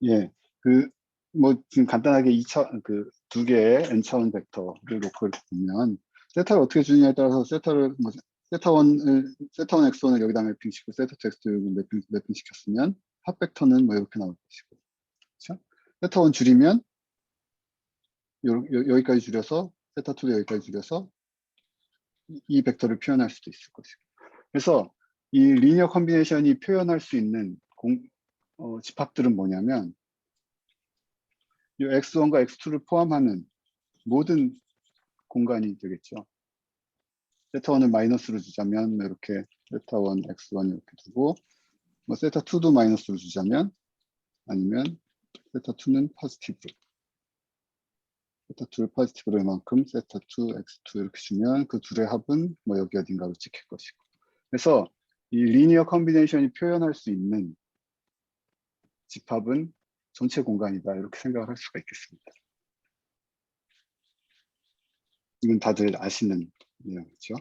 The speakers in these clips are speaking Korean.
예, 뭐 지금 간단하게 2차 두 개의 n차원 벡터를 놓고 이렇게 보면 세타를 어떻게 주느냐에 따라서 세타를 뭐 세타1 x1을 여기다 매핑시키고 세타2 x2를 매핑시켰으면 합 벡터는 뭐 이렇게 나올 것이고, 그렇죠? 세타1 줄이면 여기까지 줄여서 세타2도 여기까지 줄여서 이 벡터를 표현할 수도 있을 것이고. 그래서 이 리니어 컨비네이션이 표현할 수 있는 집합들은 뭐냐면 이 x1과 x2를 포함하는 모든 공간이 되겠죠. 세타1을 마이너스로 주자면 이렇게 세타1, x1 이렇게 두고 뭐 세타2도 마이너스로 주자면 아니면 세타2는 포지티브로 세타2를 포지티브로 만큼 세타2, x2 이렇게 주면 그 둘의 합은 뭐 여기 어딘가로 찍힐 것이고. 그래서 이 리니어 컨비네이션이 표현할 수 있는 집합은 전체 공간이다 이렇게 생각을 할 수가 있겠습니다. 이건 다들 아시는 내용이죠.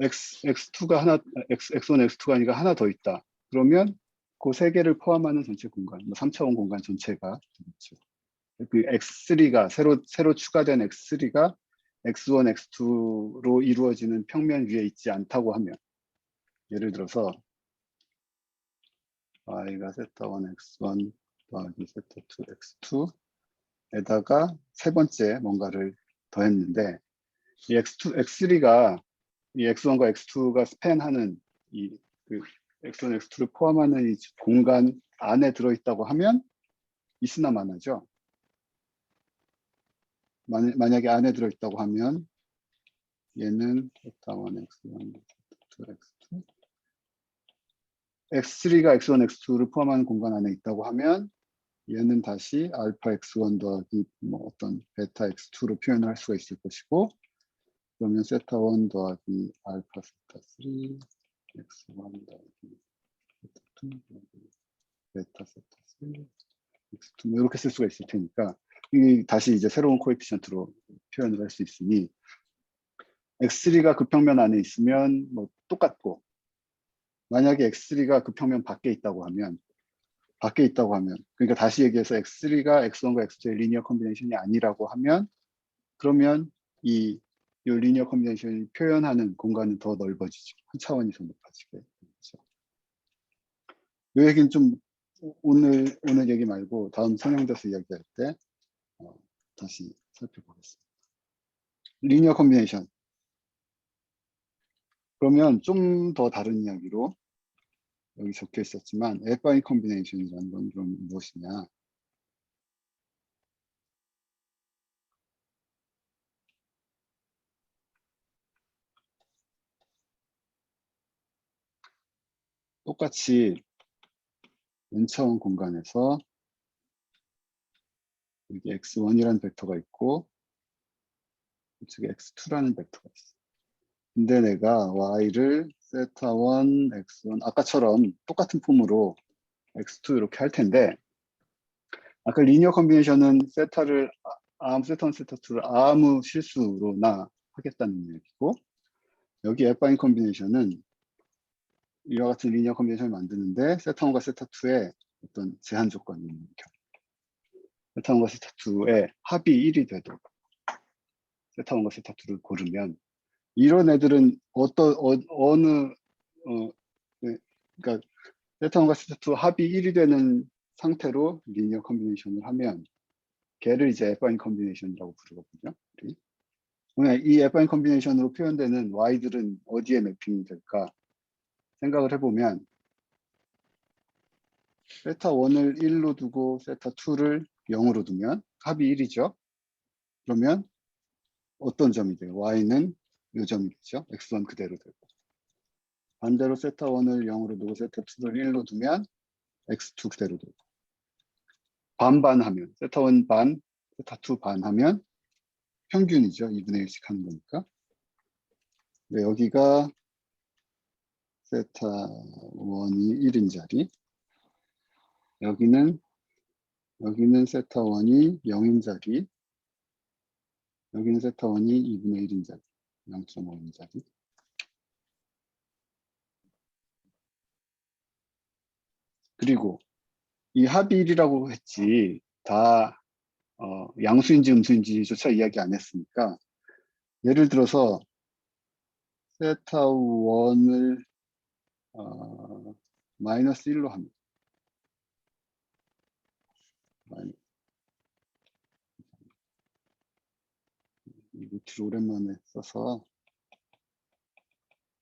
x2가 x1, x2가 아니라 하나 더 있다. 그러면 그 세 개를 포함하는 전체 공간, 뭐 3차원 공간 전체가 되겠죠. 그 x3가 새로 추가된 x3가 x1, x2로 이루어지는 평면 위에 있지 않다고 하면, 예를 들어서 y가 세타1 x1 더하기 세타2 x2에다가 세 번째 뭔가를 더했는데 이 x3가 이 x1과 x2가 스팬하는 그 x1, x2를 포함하는 이 공간 안에 들어있다고 하면 있으나 마나죠. 만약에 안에 들어있다고 하면 얘는 세타1 x1, 세타2 x2 x3가 x1, x2를 포함하는 공간 안에 있다고 하면 얘는 다시 알파 x1 더하기 뭐 어떤 베타 x2로 표현을 할 수가 있을 것이고, 그러면 세타1 더하기 알파 세타3 x1 더하기 세타2 더하기 베타 세타3 x2 뭐 이렇게 쓸 수가 있을 테니까 이 다시 이제 새로운 코에피션트로 표현을 할 수 있으니 x3가 그 평면 안에 있으면 뭐 똑같고, 만약에 x3가 그 평면 밖에 있다고 하면 그러니까 다시 얘기해서 x3가 x1과 x2의 리니어 컨비네이션이 아니라고 하면 그러면 이 리니어 컨비네이션이 표현하는 공간은 더 넓어지죠. 한 차원이 더 높아지게 되죠. 이 얘기는 좀 오늘 얘기 말고 다음 성형자수 이야기할 때 다시 살펴보겠습니다. 리니어 컨비네이션. 그러면 좀 더 다른 이야기로 여기 적혀 있었지만 애파인 컨비네이션이라는 건 좀 무엇이냐. 똑같이 n차원 공간에서 여기 x1이라는 벡터가 있고 이쪽에 x2라는 벡터가 있어. 근데 내가 y를 세타1, x1 아까처럼 똑같은 폼으로 x2 이렇게 할 텐데 아까 리니어 컨비네이션은 세타1, 세타2를 아무 실수로나 하겠다는 얘기고, 여기 애파인 컨비네이션은 이와 같은 리니어 컨비네이션을 만드는데 세타1과 세타2의 어떤 제한 조건이 있는 경우, 세타1과 세타2의 합이 1이 돼도 세타1과 세타2를 고르면 이런 애들은 어느 네, 그러니까 세타1과 세타2 합이 1이 되는 상태로 리니어 컨비네이션을 하면 걔를 이제 애파인 컨비네이션이라고 부르거든요. 이 애파인 컨비네이션으로 표현되는 y들은 어디에 매핑이 될까 생각을 해보면 세타1을 1로 두고 세타2를 0으로 두면 합이 1이죠. 그러면 어떤 점이 돼요? y는 이 점이 되죠. x1 그대로 되고. 반대로 세타1을 0으로 두고 세타2를 1로 두면 x2 그대로 되고. 반반하면 세타1 반, 세타2 반 하면 평균이죠. 2분의 1씩 하는 거니까. 네, 여기가 세타1이 1인 자리, 여기는 세타1이 0인 자리, 여기는 세타1이 2분의 1인 자리, 0.5인 자리. 그리고 이 합이 1이라고 했지 다 양수인지 음수인지조차 이야기 안 했으니까 예를 들어서 세타 1을 마이너스 1로 합니다. 루트를 오랜만에 써서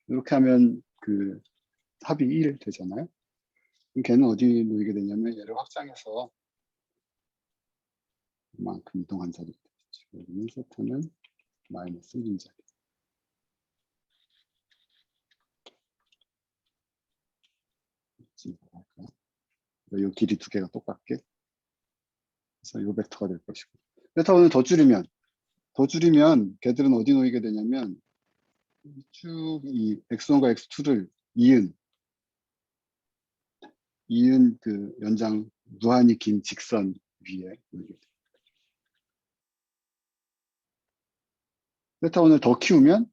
이렇게 하면 그 합이 1 되잖아요. 그럼 걔는 어디 놓이게 되냐면 얘를 확장해서 이만큼 이동한 자리 되겠죠. 여기는 세타는 마이너스 1인 자리. 이 길이 두 개가 똑같게. 그래서 이 벡터가 될 것이고. 세타원을 더 줄이면 걔들은 어디 놓이게 되냐면 쭉 이 x1과 x2를 이은 그 연장 무한히 긴 직선 위에 놓이게 돼요. 세타원을 더 키우면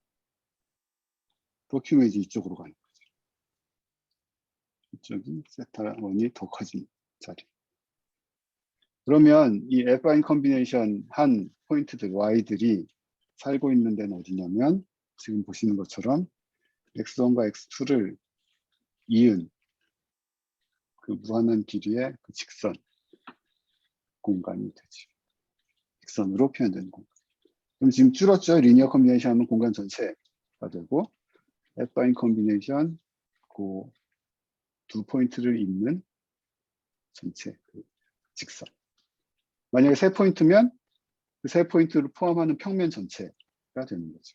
이제 이쪽으로 가는 거죠. 이쪽이 세타원이 더 커진 자리. 그러면 이 애프라인 컨비네이션 한 포인트들 y들이 살고 있는 데는 어디냐면 지금 보시는 것처럼 x1과 x2를 이은 그 무한한 길이의 그 직선 공간이 되죠. 직선으로 표현되는 공간. 그럼 지금 줄었죠. 리니어 컨비네이션 하면 공간 전체가 되고 애프라인 컨비네이션 그 두 포인트를 잇는 전체 그 직선. 만약에 세 포인트면 그 세 포인트를 포함하는 평면 전체가 되는 거죠.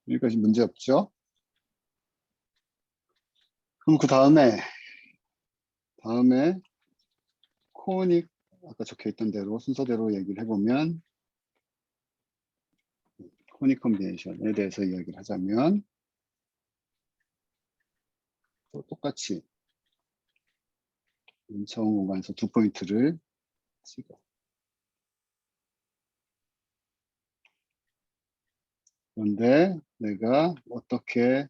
여기까지 문제 없죠? 그럼 그 다음에 코닉 아까 적혀있던 대로 순서대로 얘기를 해보면 코닉 컨비네이션에 대해서 이야기를 하자면 또 똑같이 인차원 공간에서 두 포인트를 찍어. 그런데 내가 어떻게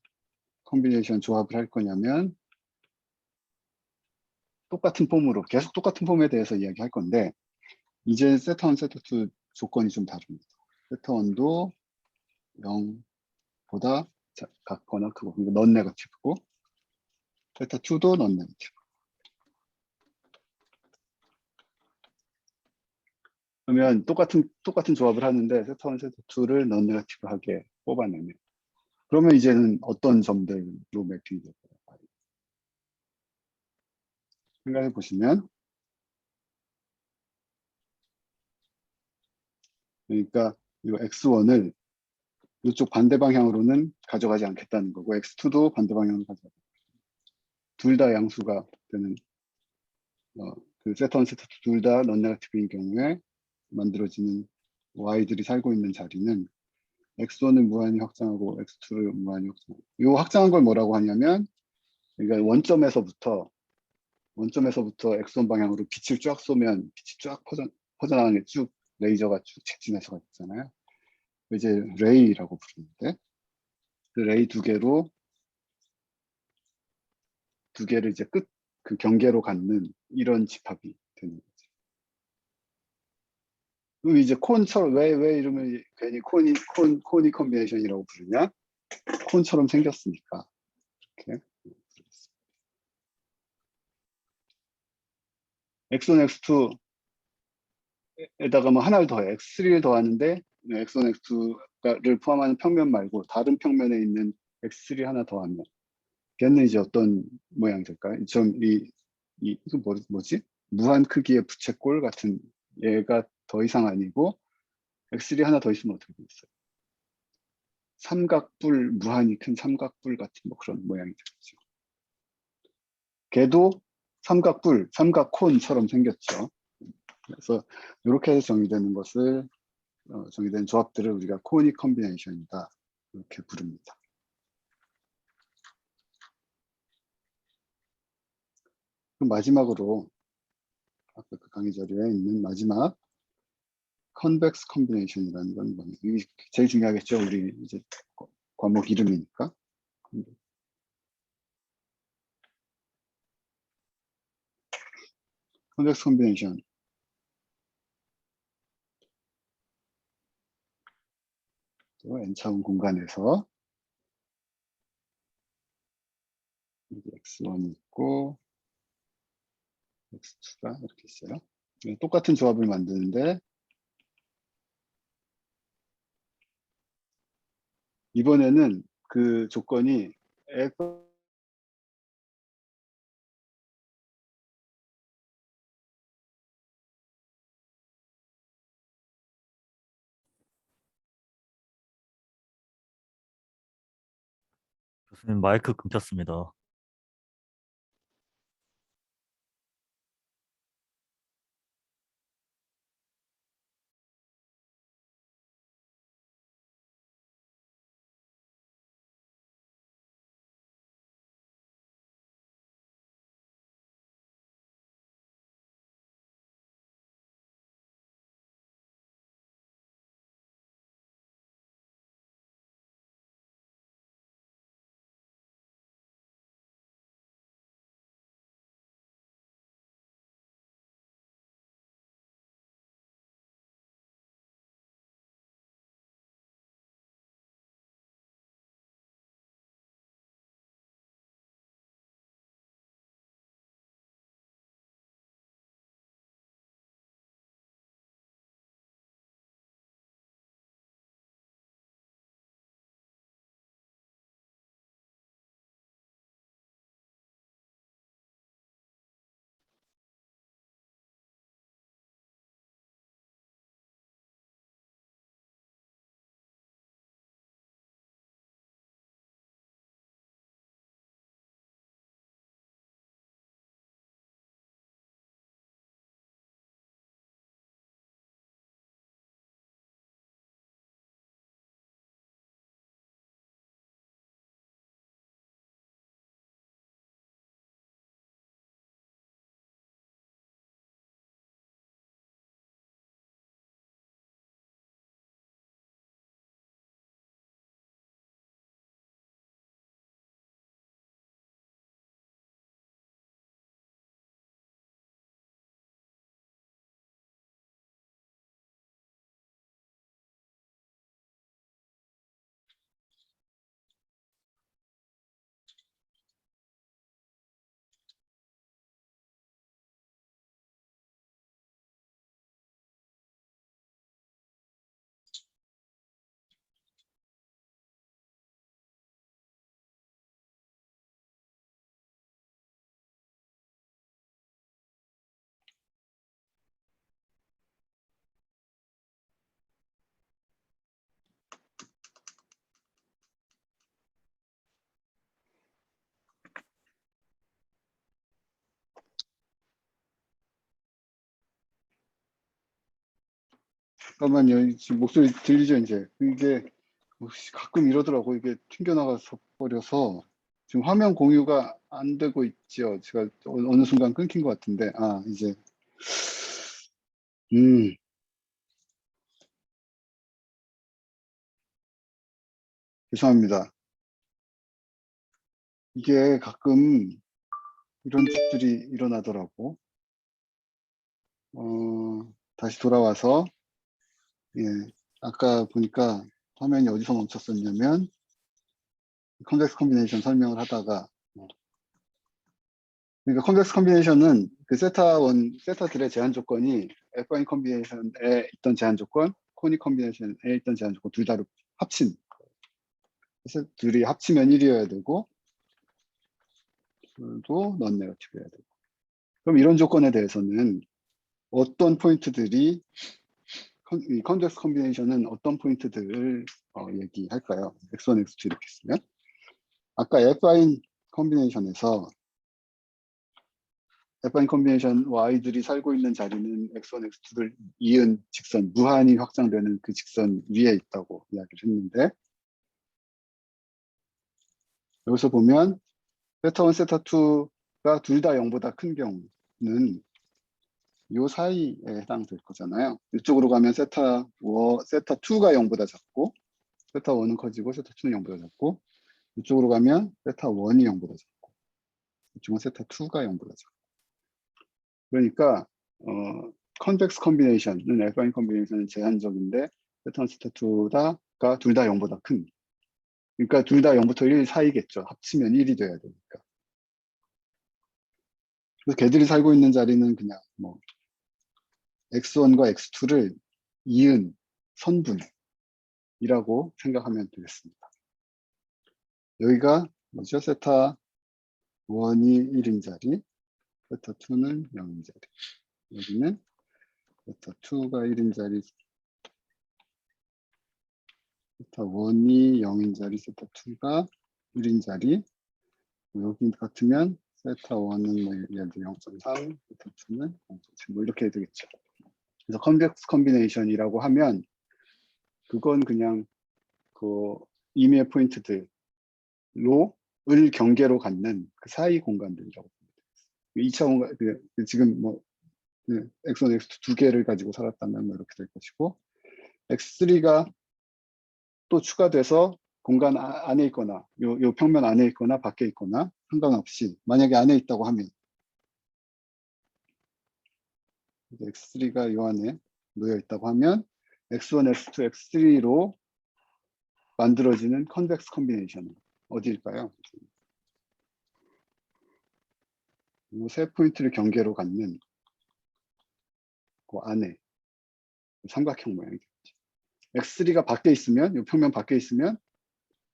컨비네이션 조합을 할 거냐면 똑같은 폼으로 계속 똑같은 폼에 대해서 이야기할 건데 이제 세타1, 세타2 조건이 좀 다릅니다. 세타1도 0보다 같거나 크고 그러니까 넌 네거티브고 세타2도 넌 네거티브. 그러면 똑같은 조합을 하는데 세타1, 세타2를 넌 네거티브하게 뽑아내면 그러면 이제는 어떤 점들로 매핑이 될까요? 생각해 보시면 그러니까 이 x1을 이쪽 반대 방향으로는 가져가지 않겠다는 거고 x2도 반대 방향으로 가져가지. 둘 다 양수가 되는 그 세타1, 세타2 둘 다 넌 네거티브인 경우에 만들어지는 y들이 살고 있는 자리는 x1을 무한히 확장하고 x2를 무한히 확장하고 이 확장한 걸 뭐라고 하냐면 그러니까 원점에서부터 x1 방향으로 빛을 쫙 쏘면 빛이 쫙 퍼져나가는 게 쭉 레이저가 쭉 직진해서 있잖아요. 이제 레이라고 부르는데 그 레이 두 개를 이제 끝 그 경계로 갖는 이런 집합이 되는 거죠. 그럼 이제 콘처럼 왜 이름을 괜히 코니 컨비네이션이라고 부르냐? 콘처럼 생겼으니까 이렇게 x1, x2에다가 뭐 하나를 더해 x3를 더하는데 x1, x2를 포함하는 평면 말고 다른 평면에 있는 x3 하나 더하면 걔는 이제 어떤 모양이 될까요? 이거 뭐지? 무한 크기의 부채꼴 같은 얘가 더 이상 아니고 x3 하나 더 있으면 어떻게 되겠어요? 삼각뿔, 무한히 큰 삼각뿔 같은 뭐 그런 모양이 되겠죠. 걔도 삼각콘처럼 생겼죠. 그래서 이렇게 해서 정의되는 것을 정의된 조합들을 우리가 코닉 컨비네이션이다 이렇게 부릅니다. 그럼 마지막으로 아까 그 강의 자료에 있는 마지막 컨벡스 컨비네이션이라는 건 뭐냐? 이게 제일 중요하겠죠. 우리 이제 과목 이름이니까. 컨벡스 컨비네이션. n차원 공간에서 x1이 있고 x2가 이렇게 있어요. 똑같은 조합을 만드는데 이번에는 그 조건이 교수님 마이크 끊겼습니다. 잠깐만요. 지금 목소리 들리죠, 이제? 이게 가끔 이러더라고. 이게 튕겨나가서 버려서 지금 화면 공유가 안 되고 있죠. 제가 어느 순간 끊긴 것 같은데, 이제, 음, 죄송합니다. 이게 가끔 이런 짓들이 일어나더라고. 다시 돌아와서, 예, 아까 보니까 화면이 어디서 멈췄었냐면, 컨벡스 컨비네이션 설명을 하다가, 그러니까 컨벡스 컨비네이션은 그 세타들의 제한 조건이 애프라인 컨비네이션에 있던 제한 조건, 코닉 컨비네이션에 있던 제한 조건 둘 다를 합친. 그래서 둘이 합치면 1이어야 되고, 둘도 넌 네거티브여야 되고. 그럼 이런 조건에 대해서는 어떤 포인트들이 이 컨벡스 컨비네이션은 어떤 포인트들을 얘기할까요? x1, x2 이렇게 쓰면 아까 애프라인 컨비네이션에서 애프라인 컨비네이션 y들이 살고 있는 자리는 x1, x2를 이은 직선, 무한히 확장되는 그 직선 위에 있다고 이야기를 했는데 여기서 보면 세타1, 세타2가 둘 다 0보다 큰 경우는 요 사이에 해당될 거잖아요. 이쪽으로 가면 세타2가 0보다 작고 세타1은 커지고 세타2는 0보다 작고 이쪽으로 가면 세타1이 0보다 작고 이쪽은 세타2가 0보다 작고 그러니까 컨벡스 컨비네이션은 애프라인 컨비네이션은 제한적인데 세타1, 세타2가 둘 다 0보다 큰. 그러니까 둘 다 0부터 1 사이겠죠. 합치면 1이 돼야 되니까. 그래서 걔들이 살고 있는 자리는 그냥 뭐 x1과 x2를 이은 선분이라고 생각하면 되겠습니다. 여기가 뭐죠? 세타 1이 1인 자리, 세타 2는 0인 자리. 여기는 세타 2가 1인 자리, 세타 1이 0인 자리, 세타 2가 1인 자리. 여기 같으면 세타 1은 뭐 예를 들어 0.3, 세타 2는 0.7, 뭐 이렇게 되겠죠. 그래서 컨벡스 컨비네이션이라고 하면 그건 그냥 그 임의의 포인트들로 을 경계로 갖는 그 사이 공간들이라고 봅니다. 2차 공간, 지금 뭐 x1, x2 두 개를 가지고 살았다면 뭐 이렇게 될 것이고, x3가 또 추가돼서 공간 안에 있거나 요 평면 안에 있거나 밖에 있거나 상관없이 만약에 안에 있다고 하면 x3가 요 안에 놓여 있다고 하면 x1, x2, x3로 만들어지는 컨벡스 컨비네이션은 어디일까요? 이 세 포인트를 경계로 갖는 그 안에 삼각형 모양이 되겠죠. x3가 밖에 있으면, 이 평면 밖에 있으면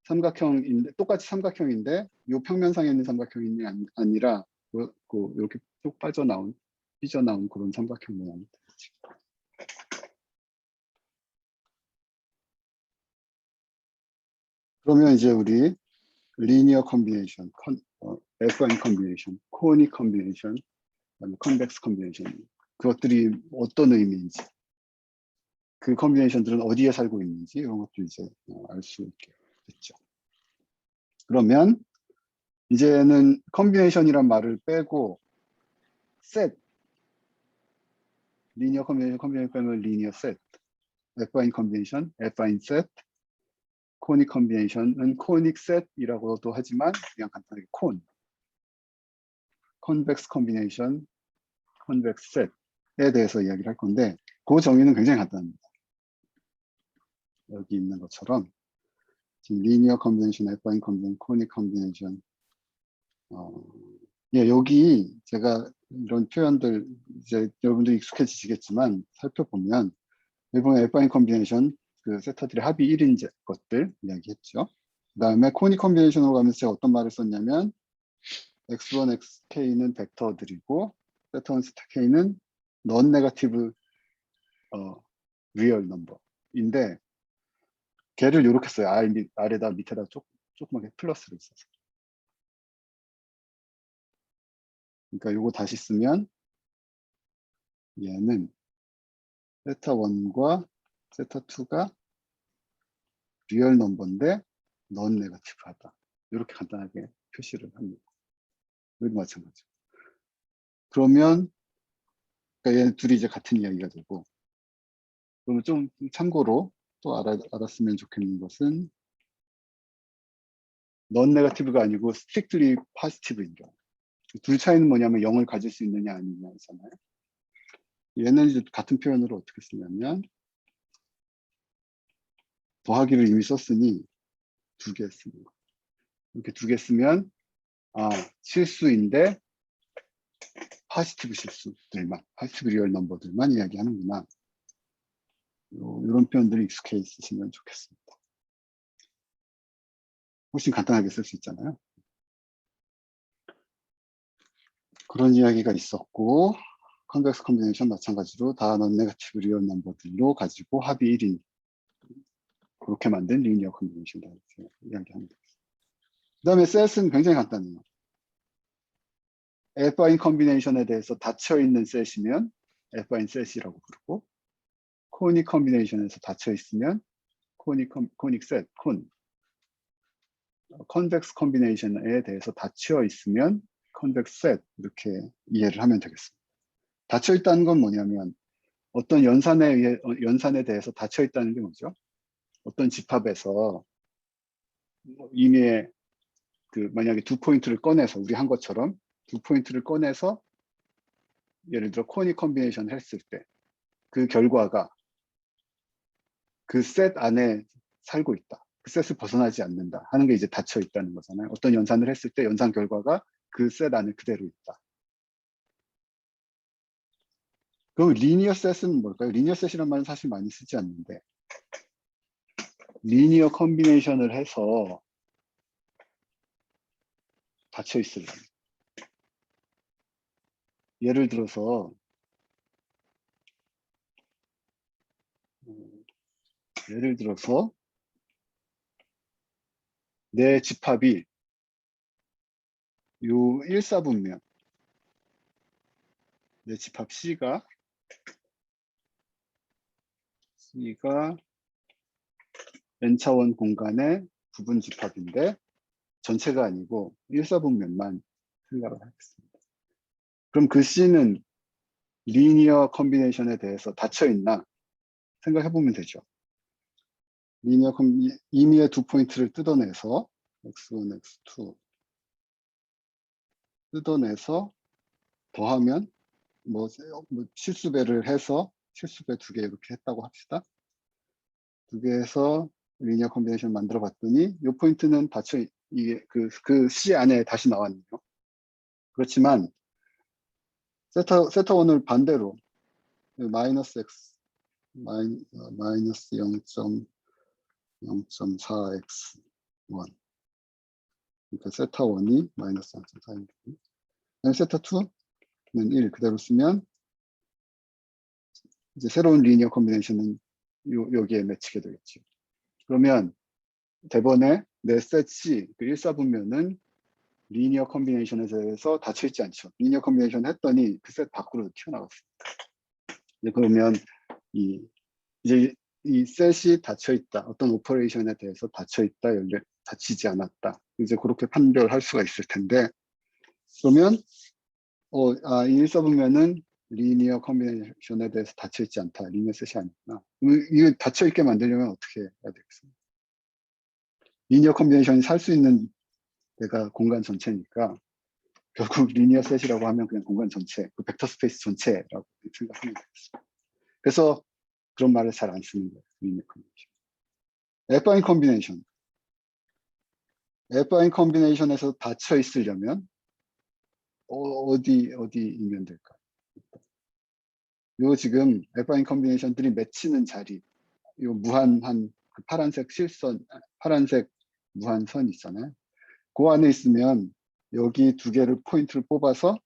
삼각형인데, 똑같이 삼각형인데 이 평면상에 있는 삼각형이 아니라 이렇게 쭉 삐져나온 그런 삼각형 모양이 되겠죠. 그러면 이제 우리 리니어 컨비네이션, F1 컨비네이션, 코닉 컨비네이션, 컨벡스 컨비네이션, 그것들이 어떤 의미인지, 그 컨비네이션들은 어디에 살고 있는지 이런 것도 이제 알 수 있게 됐죠. 그러면 이제는 컨비네이션이란 말을 빼고 셋, 리니어 컨비네이션 빼면 리니어 셋, F1 컨비네이션, F1 셋, 코닉 컨비네이션은 코닉 셋이라고도 하지만 그냥 간단하게 컨벡스 컨비네이션, 컨벡스 셋에 대해서 이야기를 할 건데 그 정의는 굉장히 간단합니다. 여기 있는 것처럼 지금 리니어 컨비네이션, F1 컨비네이션, 코닉 컨비네이션, 예, 여기 제가 이런 표현들 이제 여러분들 익숙해지시겠지만 살펴보면 일본 F1 컨비네이션 그 세타들의 합이 1인 것들 이야기했죠. 그 다음에 코닉 컨비네이션으로 가면서 제가 어떤 말을 썼냐면 x1, xk는 벡터들이고 세타1, 세타k는 넌 네거티브 리얼 넘버인데 걔를 이렇게 써요. 아래다 밑에다 조그맣게 플러스를 써서. 그러니까 이거 다시 쓰면 얘는 세타1과 세타2가 리얼 넘버인데 넌 네거티브하다. 이렇게 간단하게 표시를 합니다. 여기도 마찬가지고. 그러면 그러니까 얘 둘이 이제 같은 이야기가 되고, 그러면 좀 참고로 또 알았으면 좋겠는 것은 넌 네거티브가 아니고 스트릭트리 포지티브인 경우. 둘 차이는 뭐냐면 0을 가질 수 있느냐 아니냐잖아요. 얘는 이제 같은 표현으로 어떻게 쓰냐면 더하기를 이미 썼으니 두 개 쓰는 거. 이렇게 두 개 쓰면 실수인데 포지티브 실수들만, 포지티브 리얼 넘버들만 이야기하는구나. 이런 표현들이 익숙해 있으시면 좋겠습니다. 훨씬 간단하게 쓸 수 있잖아요. 그런 이야기가 있었고, 컨벡스 컨비네이션 마찬가지로 다 넌 네거티브 리얼 넘버들로 가지고 합이 1인 그렇게 만든 리니어 컨비네이션이라고 이야기합니다. 그 다음에 셋은 굉장히 간단해요. Fine 컨비네이션에 대해서 닫혀있는 셋이면 Fine 셋이라고 부르고, 코닉 컨비네이션에서 닫혀있으면 코닉 셋, 컨벡스 컨비네이션에 대해서 닫혀있으면 컨벡스 셋 이렇게 이해를 하면 되겠습니다. 닫혀있다는 건 뭐냐면 어떤 연산에 대해서 닫혀있다는 게 뭐죠? 어떤 집합에서 이미 만약에 두 포인트를 꺼내서 우리 한 것처럼 두 포인트를 꺼내서 예를 들어 코니 컨비네이션을 했을 때 그 결과가 그 셋 안에 살고 있다. 그 셋을 벗어나지 않는다 하는 게 이제 닫혀 있다는 거잖아요. 어떤 연산을 했을 때 연산 결과가 그 셋 안에 그대로 있다. 그럼 리니어 셋은 뭘까요? 리니어 셋이란 말은 사실 많이 쓰지 않는데 리니어 컨비네이션을 해서 닫혀 있으려면 예를 들어서 내 집합이 요 1사분면 내 집합 C가 n차원 공간의 부분 집합인데 전체가 아니고 1사분면만 생각을 하겠습니다. 그럼 그 C는 리니어 컨비네이션에 대해서 닫혀 있나 생각해 보면 되죠. 임의의 두 포인트를 뜯어내서 x1, x2 뜯어내서 더하면 뭐 실수배를 해서 실수배 2개 이렇게 했다고 합시다. 2개 해서 리니어 컨비네이션 만들어 봤더니 이 포인트는 닫혀 이게 그 C 안에 다시 나왔네요. 그렇지만 세타1을 반대로 마이너스 x 마이너스 0.4x1 그러니까 세타1이 마이너스 0.4x 세타2는 1 그대로 쓰면 이제 새로운 리니어 컨비네이션은 여기에 맺히게 되겠죠. 그러면 대번에 내 셋 C 그 1사분면은 리니어 컨비네이션에 대해서 닫혀있지 않죠. 리니어 컨비네이션 했더니 그 셋 밖으로 튀어나갔습니다. 그러면 이제 이 셋이 닫혀있다. 어떤 오퍼레이션에 대해서 닫혀있다, 닫히지 않았다. 이제 그렇게 판별할 수가 있을 텐데 그러면 이 1사분면은 리니어 컨비네이션에 대해서 닫혀있지 않다. 리니어 셋이 아니구나. 이거 닫혀있게 만들려면 어떻게 해야 되겠습니까? 리니어 컨비네이션이 살 수 있는 데가 공간 전체니까 결국 리니어 셋이라고 하면 그냥 공간 전체, 그 벡터 스페이스 전체라고 생각하면 되겠습니다. 그래서 그런 말을 잘 안 쓰는 거예요. 리니어 컨비네이션. 애프라인 컨비네이션. 애프라인 컨비네이션에서 닫혀 있으려면 어디이면 될까요? 요 지금 애프라인 컨비네이션들이 맺히는 자리, 요 무한한 그 파란색 실선, 파란색 무한선 있잖아요. 그 안에 있으면 여기 2개를 포인트를 뽑아서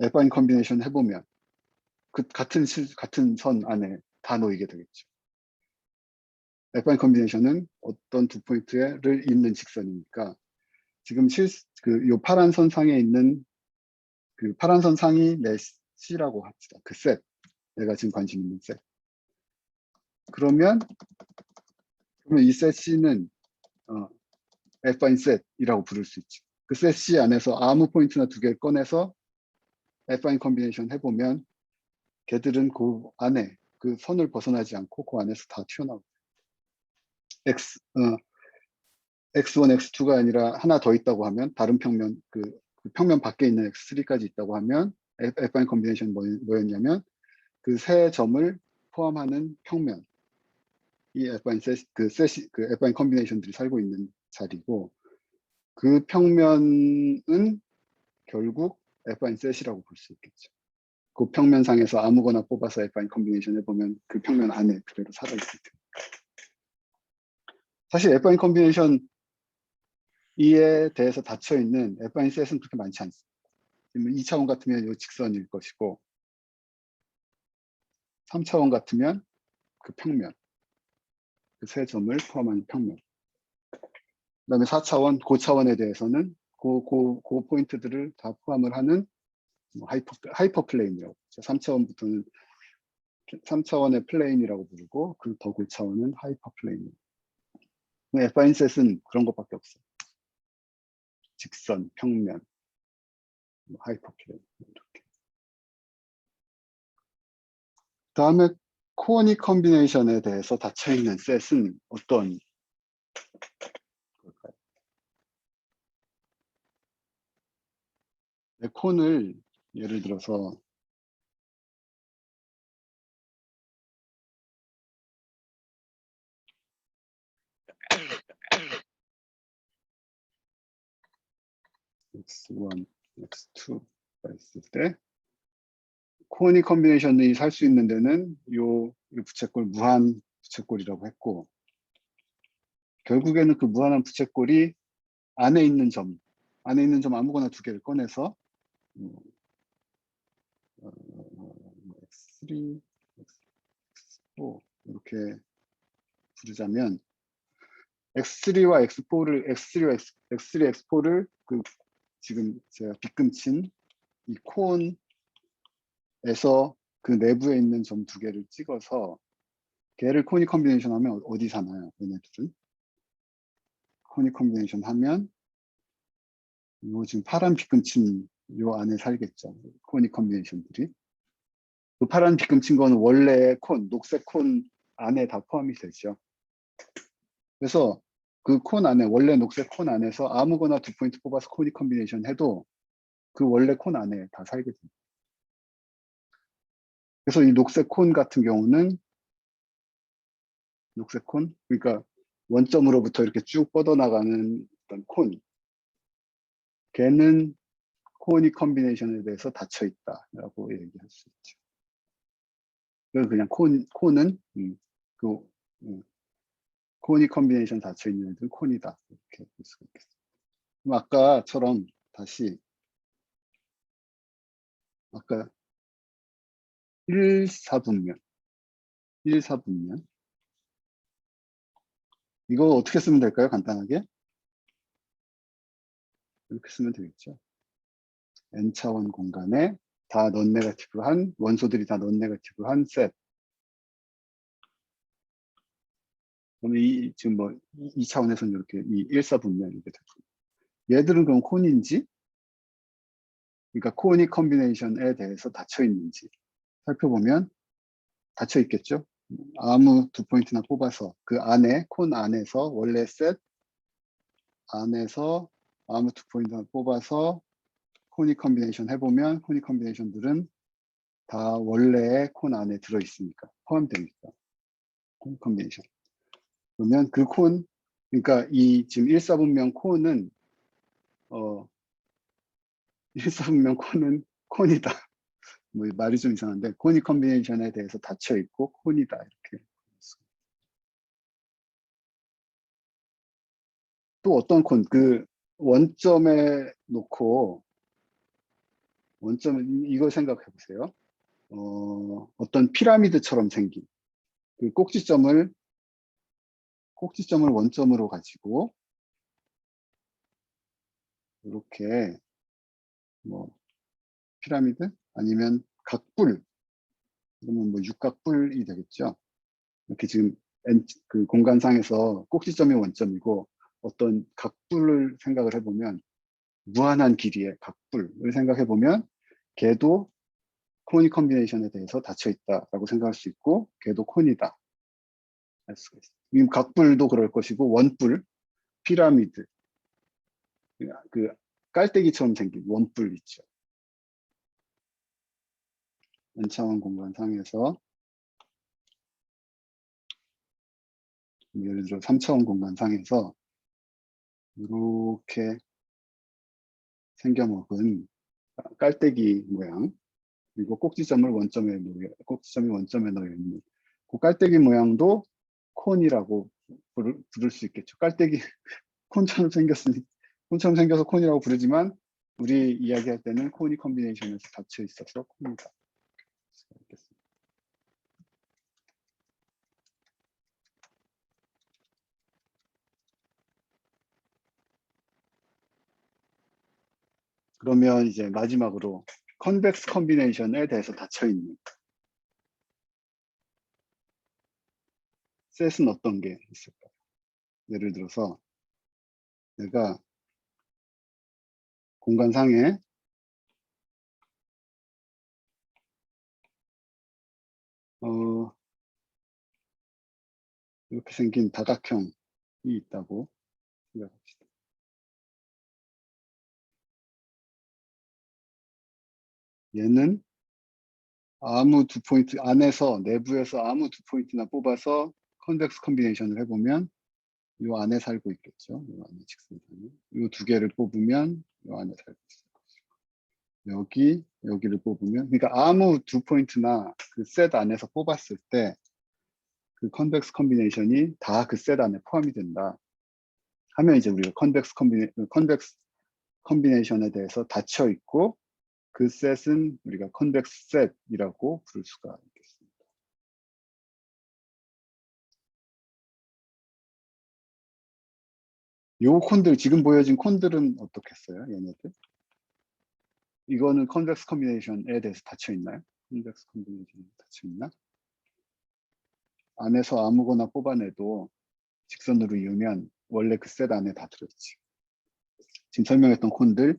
애프라인 컨비네이션 해보면 그 같은 선 안에 다 놓이게 되겠죠. 애프라인 컨비네이션은 어떤 2포인트를 잇는 직선이니까 지금 요 파란 선 상에 있는 그 파란 선 상이 내 C라고 합시다. 그 셋, 내가 지금 관심 있는 셋. 그러면 이 셋 C는 애프라인 셋이라고 부를 수 있죠. 그 셋 C 안에서 아무 포인트나 2개를 꺼내서 애프라인 컨비네이션 해보면 걔들은 그 안에 그 선을 벗어나지 않고 그 안에서 다 튀어나오고 X1, X2가 아니라 하나 더 있다고 하면 다른 평면 그 평면 밖에 있는 X3까지 있다고 하면 애프라인 컨비네이션 뭐였냐면 그 세 점을 포함하는 평면 이 애프라인 애프라인 컨비네이션들이 살고 있는 자리고 그 평면은 결국 애프라인 셋이라고 볼 수 있겠죠. 그 평면상에서 아무거나 뽑아서 애프라인 컨비네이션 해보면 그 평면 안에 그대로 살아있을 테니까. 사실 애프라인 컨비네이션 이에 대해서 닫혀있는 애프라인 셋은 그렇게 많지 않습니다. 2차원 같으면 이 직선일 것이고 3차원 같으면 그 평면 그 세 점을 포함한 평면 그 다음에 4차원 고차원에 대해서는 그 포인트들을 다 포함을 하는 하이퍼 플레인이라고 3차원부터는 3차원의 플레인이라고 부르고 그 더 고차원은 하이퍼 플레인이에요. 애프라인 셋은 그런 것밖에 없어요. 직선, 평면, 하이퍼 플레인 이렇게. 다음에 코어닉 컨비네이션에 대해서 닫혀있는 셋은 어떤 걸까요? 콘을 예를 들어서 x1, x2가 있을 때 코어니 컨비네이션이 살 수 있는 데는 요 부채꼴 무한 부채꼴이라고 했고, 결국에는 그 무한한 부채꼴이 안에 있는 점 아무거나 두 개를 꺼내서 x3, x4 이렇게 부르자면 x3와 x4를 그 지금 제가 빗금친 이 콘에서 그 내부에 있는 점 두 개를 찍어서 걔를 코니 컨비네이션 하면 어디 사나요? 얘네들은 코니 컨비네이션 하면 요 지금 파란 빗금친 요 안에 살겠죠. 코니 컨비네이션들이. 그 파란 빗금친 거는 원래 녹색 콘 안에 다 포함이 되죠. 그래서 그 콘 안에, 원래 녹색 콘 안에서 아무거나 두 포인트 뽑아서 코니 컨비네이션 해도 그 원래 콘 안에 다 살게 됩니다. 그래서 이 녹색 콘 같은 경우는 녹색 콘, 그러니까 원점으로부터 이렇게 쭉 뻗어나가는 어떤 콘, 걔는 코니 컨비네이션에 대해서 닫혀 있다라고 얘기할 수 있죠. 그래서 그냥 콘은 그 코니 컨비네이션 닫혀 있는 애들은 콘이다 이렇게 볼 수가 있겠습니다. 그럼 아까처럼 다시 아까 1사분면 이거 어떻게 쓰면 될까요? 간단하게 이렇게 쓰면 되겠죠. n차원 공간에 다 넌네거티브한 원소들이 다 넌네거티브한 셋. 그러면 지금 뭐 2차원에서는 이렇게 이 1사분면 이렇게 되고, 얘들은 그럼 콘인지, 그러니까 코니 컨비네이션에 대해서 닫혀 있는지 살펴보면 닫혀 있겠죠. 아무 두 포인트나 뽑아서 그 안에 콘 안에서 원래 셋 안에서 아무 두 포인트나 뽑아서 코니 컨비네이션 해보면 코니 컨비네이션들은 다 원래 콘 안에 들어있으니까 포함되니까 콘 컨비네이션. 그러면 그 콘, 그러니까 이 지금 1사분면 콘은 1사분면 콘은 콘이다. 뭐 말이 좀 이상한데 코니 컨비네이션에 대해서 닫혀 있고 콘이다 이렇게. 또 어떤 콘, 그 원점에 놓고 원점 이거 생각해 보세요. 어떤 피라미드처럼 생긴 그 꼭지점을 원점으로 가지고 이렇게 뭐 피라미드 아니면 각불, 그러면 뭐 육각불이 되겠죠. 이렇게 지금 그 공간상에서 꼭지점이 원점이고 어떤 각불을 생각을 해보면 무한한 길이의 각불을 생각해 보면 걔도 코니 컨비네이션에 대해서 닫혀 있다라고 생각할 수 있고 걔도 콘이다 할 수가 있어요. 각불도 그럴 것이고 원불, 피라미드, 그 깔때기처럼 생긴 원불 있죠. n차원 공간상에서 예를 들어 3차원 공간상에서 이렇게 생겨먹은 깔때기 모양, 그리고 꼭지점이 원점에 놓여 있는 그 깔때기 모양도 콘이라고 부를 수 있겠죠. 깔때기 콘처럼 생겨서 콘이라고 부르지만 우리 이야기할 때는 코니 컨비네이션에서 닫혀 있어서 콘이다. 그러면 이제 마지막으로 컨벡스 컨비네이션에 대해서 닫혀 있는 셋은 어떤 게 있을까요? 예를 들어서 내가 공간상에 이렇게 생긴 다각형이 있다고 생각합시다. 얘는 아무 두 포인트 안에서 내부에서 아무 두 포인트나 뽑아서 컨벡스 컨비네이션을 해보면 이 안에 살고 있겠죠. 이 안에 직선상이. 이 두 개를 뽑으면 이 안에 살고 있을 것이고 여기를 뽑으면 그러니까 아무 두 포인트나 그 셋 안에서 뽑았을 때 그 컨벡스 컨비네이션이 다 그 셋 안에 포함이 된다 하면 이제 우리가 컨벡스 컨비네이션에 대해서 닫혀 있고 그 셋은 우리가 컨벡스 셋이라고 부를 수가 있겠습니다. 요 콘들 지금 보여진 콘들은 어떻겠어요? 얘네들? 이거는 컨벡스 컨비네이션에 대해서 닫혀 있나요? 컨벡스 컨비네이션에 닫혀 있나? 안에서 아무거나 뽑아내도 직선으로 이으면 원래 그 셋 안에 다 들어있지. 지금 설명했던 콘들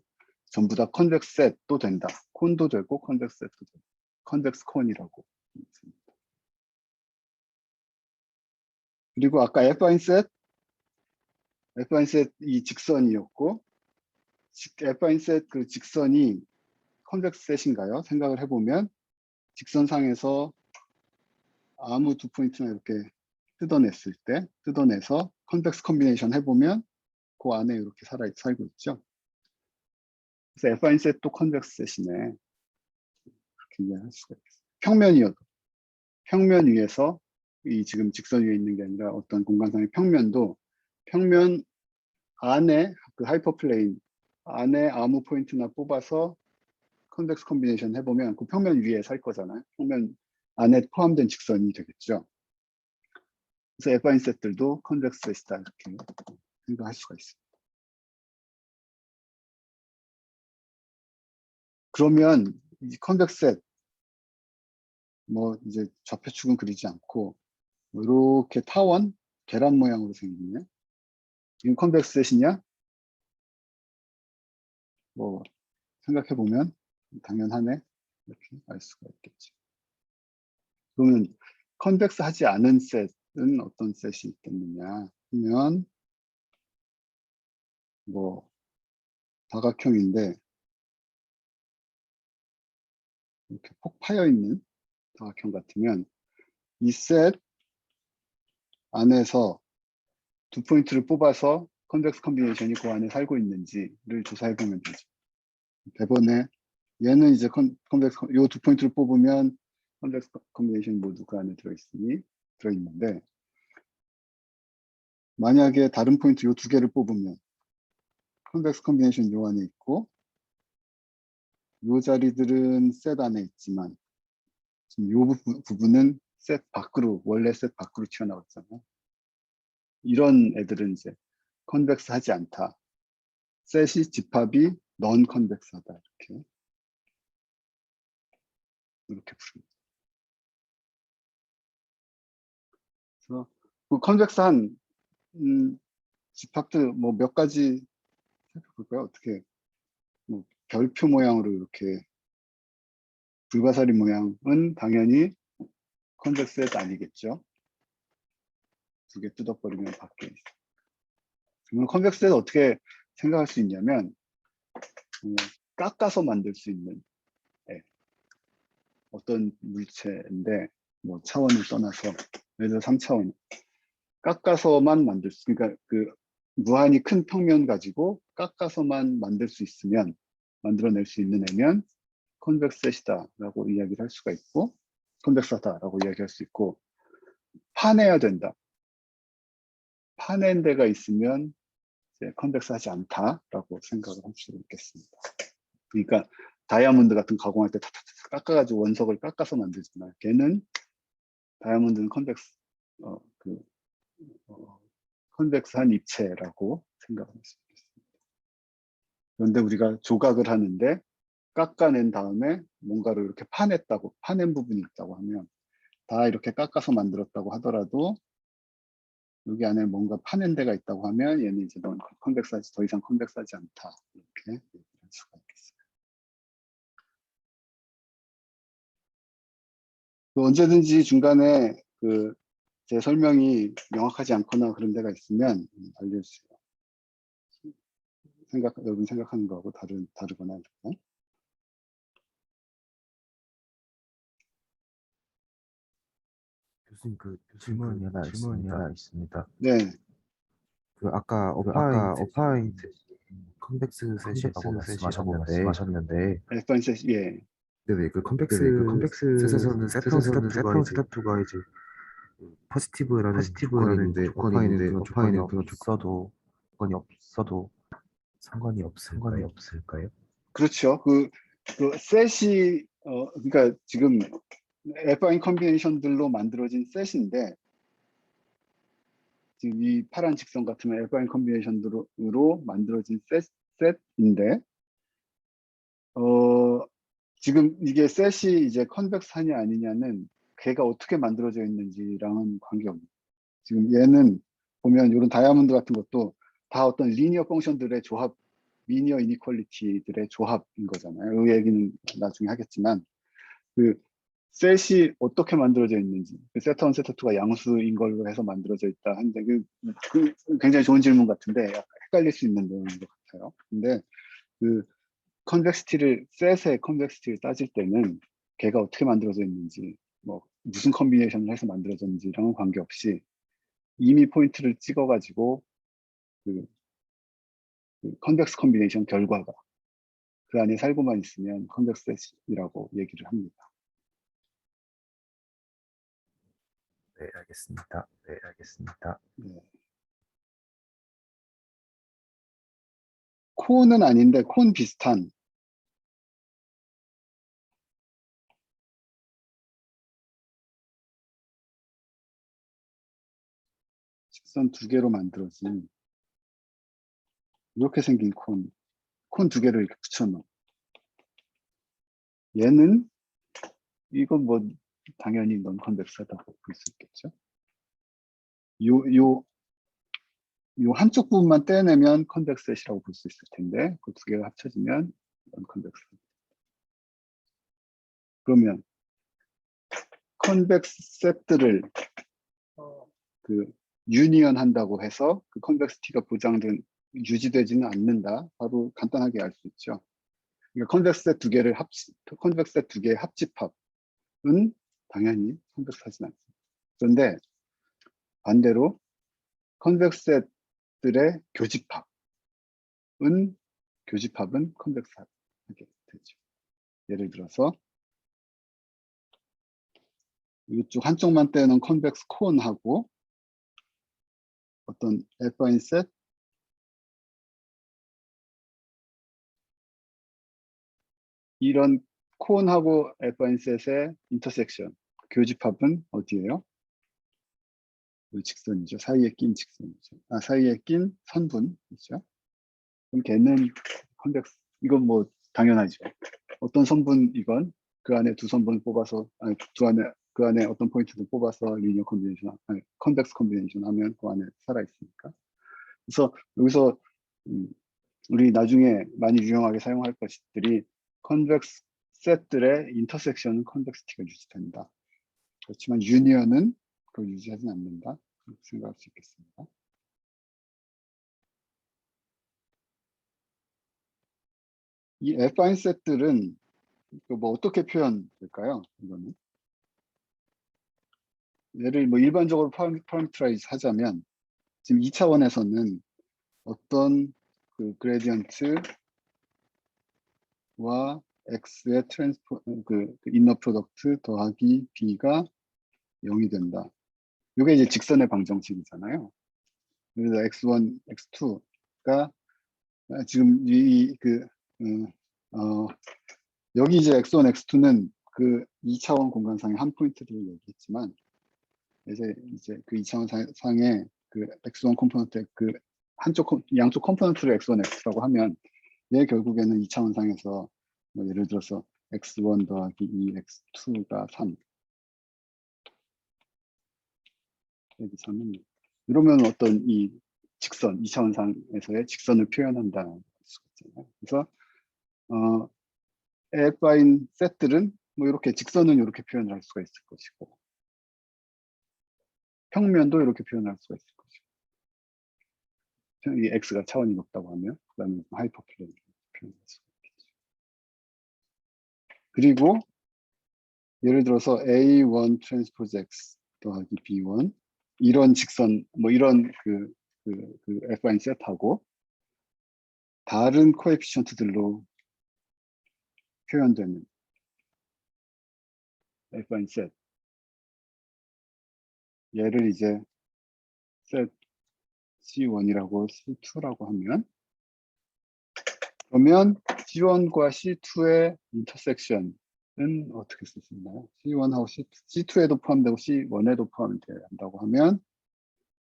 전부 다 컨벡스 셋도 된다. 콘도 되고 컨벡스 셋도 되고 컨벡스 콘이라고 있습니다. 그리고 아까 Fine 셋 이 직선이었고 Fine 셋그 직선이 컨벡스 셋인가요? 생각을 해보면 직선상에서 아무 두 포인트나 이렇게 뜯어내서 컨벡스 컨비네이션 해보면 그 안에 이렇게 살고 있죠. 그래서 Fine 셋도 컨벡스 셋이네. 그렇게 이해할 수가 있겠어요. 평면 위에서 이 지금 직선 위에 있는 게 아니라 어떤 공간상의 평면도 평면 안에 그 하이퍼플레인 안에 아무 포인트나 뽑아서 컨벡스 컨비네이션 해보면 그 평면 위에 살 거잖아요. 평면 안에 포함된 직선이 되겠죠. 그래서 Fine 셋들도 컨벡스 셋이다 이렇게 생각할 수가 있습니다. 그러면 이 컨벡스 셋 뭐 이제 좌표축은 그리지 않고 이렇게 타원 계란 모양으로 생기네. 이건 컨벡스 셋이냐? 뭐 생각해 보면 당연하네 이렇게 알 수가 있겠죠. 그러면 컨벡스 하지 않은 셋은 어떤 셋이 있겠느냐 하면 뭐 다각형인데 이렇게 폭 파여 있는 다각형 같으면 이 셋 안에서 두 포인트를 뽑아서 컨벡스 컨비네이션이 그 안에 살고 있는지를 조사해 보면 되죠. 대번에 얘는 이제 컨벡스 요 두 포인트를 뽑으면 컨벡스 컨비네이션 모두 그 안에 들어있는데 만약에 다른 포인트 요 두 개를 뽑으면 컨벡스 컨비네이션 요 안에 있고 요 자리들은 셋 안에 있지만 지금 요 부분은 셋 밖으로 원래 셋 밖으로 튀어나왔잖아요. 이런 애들은 이제 컨벡스 하지 않다. 셋이 집합이 넌 컨벡스하다 이렇게 부릅니다. 그래서 그 컨벡스한 집합들 뭐 몇 가지 살펴볼까요? 어떻게 뭐 별표 모양으로 이렇게 불가사리 모양은 당연히 컨벡스 셋 아니겠죠. 두 개 뜯어버리면 밖에 있어. 그러면 컨벡스 셋 어떻게 생각할 수 있냐면 깎아서 만들 수 있는 어떤 물체인데 뭐 차원을 떠나서 예를 들어 3차원 깎아서만 만들 수 그러니까 그 무한히 큰 평면 가지고 깎아서만 만들어낼 수 있는 애면 컨벡스 셋이다라고 이야기를 할 수가 있고 컨벡스하다라고 이야기할 수 있고 파내야 된다. 파낸 데가 있으면 이제 컨벡스하지 않다라고 생각을 할 수 있겠습니다. 그러니까 다이아몬드 같은 가공할 때 탁탁탁 깎아가지고 원석을 깎아서 만들지만 걔는 다이아몬드는 컨벡스한 입체라고 생각할 수 있겠습니다. 그런데 우리가 조각을 하는데 깎아낸 다음에 뭔가를 이렇게 파낸 부분이 있다고 하면 다 이렇게 깎아서 만들었다고 하더라도 여기 안에 뭔가 파낸 데가 있다고 하면 얘는 이제 넌 컨벡스하지 더 이상 컨벡스하지 않다 이렇게 얘기할 수가 있겠어요. 언제든지 중간에 제 설명이 명확하지 않거나 그런 데가 있으면 알려주세요. 여러분 생각하는 거하고 다르거나 이렇게. 교수님 질문이 하나 있습니다. 네, 그 아까 어파인 컨벡스 셋이라고 말씀하셨는데 F1셋, 예, 네네 그 컨벡스 셋에서는 세턴 세타투가 이제 포지티브라는 조건이 있는데 어파인은 그런 조건이 없어도 상관이 없을까요? 그렇죠. 그 셋이 그러니까 지금 F1 컨비네이션들로 만들어진 셋인데 지금 이 파란 직선 같으면 F1 컨비네이션으로 만들어진 셋인데 지금 이게 셋이 이제 컨벡스하냐 아니냐는 걔가 어떻게 만들어져 있는지랑은 관계없는. 지금 얘는 보면 이런 다이아몬드 같은 것도 다 어떤 리니어 펑션들의 조합, 리니어 이니퀄리티들의 조합인 거잖아요. 이 얘기는 나중에 하겠지만 그 셋이 어떻게 만들어져 있는지, 그 세타 1, 세타 2가 양수인 걸로 해서 만들어져 있다 하는데 그 굉장히 좋은 질문 같은데 약간 헷갈릴 수 있는 내용인 것 같아요. 근데 그 셋의 컨벡시티를 따질 때는 걔가 어떻게 만들어져 있는지, 뭐 무슨 컨비네이션을 해서 만들어졌는지랑은 관계없이 이미 포인트를 찍어가지고 그 컨벡스 컨비네이션 결과가 그 안에 살고만 있으면 컨벡스 셋이라고 얘기를 합니다. 네, 알겠습니다. 네. 콘은 아닌데 콘 비슷한 직선 두 개로 만들어진 이렇게 생긴 콘 두 개를 이렇게 붙여놓은 얘는 이건 뭐 당연히 넌 컨벡스하다고 볼 수 있겠죠. 요 한쪽 부분만 떼내면 컨벡스 셋이라고 볼 수 있을 텐데 그 두 개가 합쳐지면 넌 컨벡스. 그러면 컨벡스 셋들을 그 유니언 한다고 해서 그 컨벡시티가 보장된 유지되지는 않는다. 바로 간단하게 알 수 있죠. 그러니까 컨벡스 셋 두 개의 합집합은 당연히 컨벡스하진 않습니다. 그런데 반대로 컨벡스 셋들의 교집합은 컨벡스하게 되죠. 예를 들어서 이쪽 한쪽만 떼는 컨벡스 콘하고 어떤 F인 셋 이런 콘하고 F인 셋의 인터섹션 교집합은 어디예요? 이 직선이죠. 사이에 낀 직선이죠. 사이에 낀 선분이죠. 그럼 걔는 컨벡스 이건 뭐 당연하죠. 어떤 선분이건 그 안에 두 선분 뽑아서 그 안에 어떤 포인트를 뽑아서 리니어 컨비네이션 컨벡스 컨비네이션 하면 그 안에 살아 있으니까. 그래서 여기서 우리 나중에 많이 유용하게 사용할 것들이 컨벡스 셋들의 인터섹션은 컨벡시티가 유지된다. 그렇지만 유니언은 그걸 유지하진 않는다. 그렇게 생각할 수 있겠습니다. 이 Fine 셋들은 뭐 어떻게 표현될까요? 이거는 얘를 뭐 일반적으로 파라미터라이즈 하자면 지금 2차원에서는 어떤 그 그레디언트와 x의 그 인너 프로덕트 더하기 b가 0이 된다. 이게 이제 직선의 방정식이잖아요. 그래서 x1, x2가 지금 여기 이제 x1, x2는 그 2차원 공간상의 한 포인트를 얘기했지만 이제 그 2차원 상의 그 x1 컴포넌트 그 양쪽 컴포넌트를 x1, x2라고 하면 얘 결국에는 2차원 상에서 뭐 예를 들어서 x1 더하기 2, x2가 3 여기 3은 이러면 어떤 이 직선 2차원 상에서의 직선을 표현한다는 수가 있잖아요. 그래서 F인 셋들은 뭐 이렇게 직선은 이렇게 표현을 할 수가 있을 것이고 평면도 이렇게 표현할 수가 있을 것이고 이 x가 차원이 높다고 하면 그 다음에 하이퍼플레인으로 표현할 수가 있겠죠. 그리고 예를 들어서 A1 트랜스포즈 X 더하기 B1 이런 직선 뭐 이런 그 Fine 셋하고 다른 코에피션트들로 표현되는 Fine 셋 얘를 이제 셋 C1이라고 C2라고 하면 그러면 C1과 C2의 인터섹션은 어떻게 쓸 수 있나요? C1하고 C2에도 포함되고 C1에도 포함된다고 하면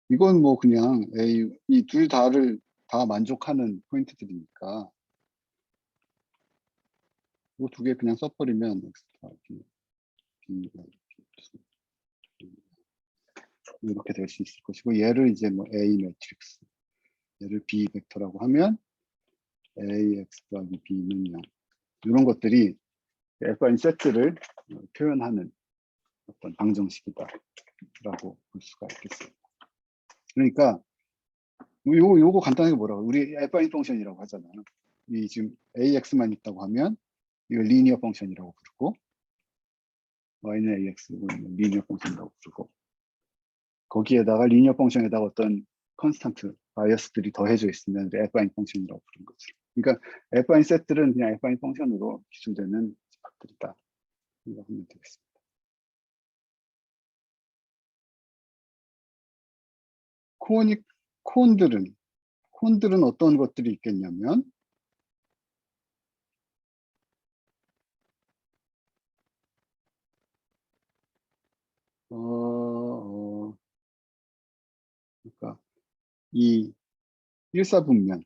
이건 뭐 그냥 이 둘 다를 다 만족하는 포인트들이니까 이 두 개 그냥 써버리면 X 더하기 B, 이렇게 될 수 있을 것이고 얘를 이제 뭐 A 매트릭스 얘를 B 벡터라고 하면 AX 더하기 B는 0 이런 것들이 Fine 세트를 표현하는 어떤 방정식이다라고 볼 수가 있겠습니다. 그러니까 요거 간단하게 뭐라고 우리 Fine 펑션이라고 하잖아요. 이 지금 AX만 있다고 하면 이걸 리니어 펑션이라고 부르고 Y는 AX, 리니어 펑션이라고 부르고 거기에다가 리니어 펑션에다가 어떤 컨스탄트, 바이어스들이 더해져 있으면 Fine 펑션이라고 부르는 거죠. 그러니까 Fine 셋들은 그냥 Fine 펑션으로 기술되는 집합들이다. 이거 하면 되겠습니다. 콘들은 어떤 것들이 있겠냐면 그러니까 이 일사분면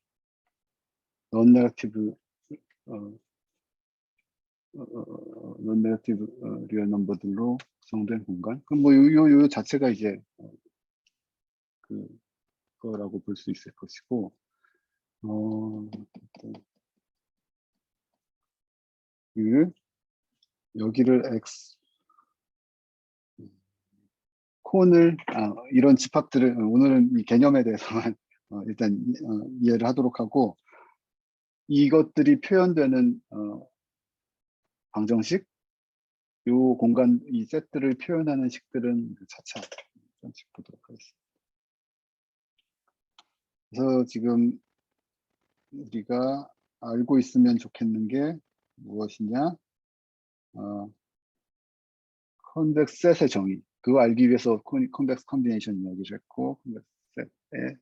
non-negative 리얼 넘버들로 구성된 공간. 그럼 뭐 요 자체가 이제 그거라고 볼 수 있을 것이고 여기를 X 콘을 이런 집합들을 오늘은 이 개념에 대해서만 일단 이해를 하도록 하고 이것들이 표현되는 방정식 요 공간 이 셋들을 표현하는 식들은 차차 잠시 보도록 하겠습니다. 그래서 지금 우리가 알고 있으면 좋겠는 게 무엇이냐? 컨벡스 셋의 정의. 그거 알기 위해서 컨벡스 컨비네이션 이야기를 했고, 컨벡스 셋의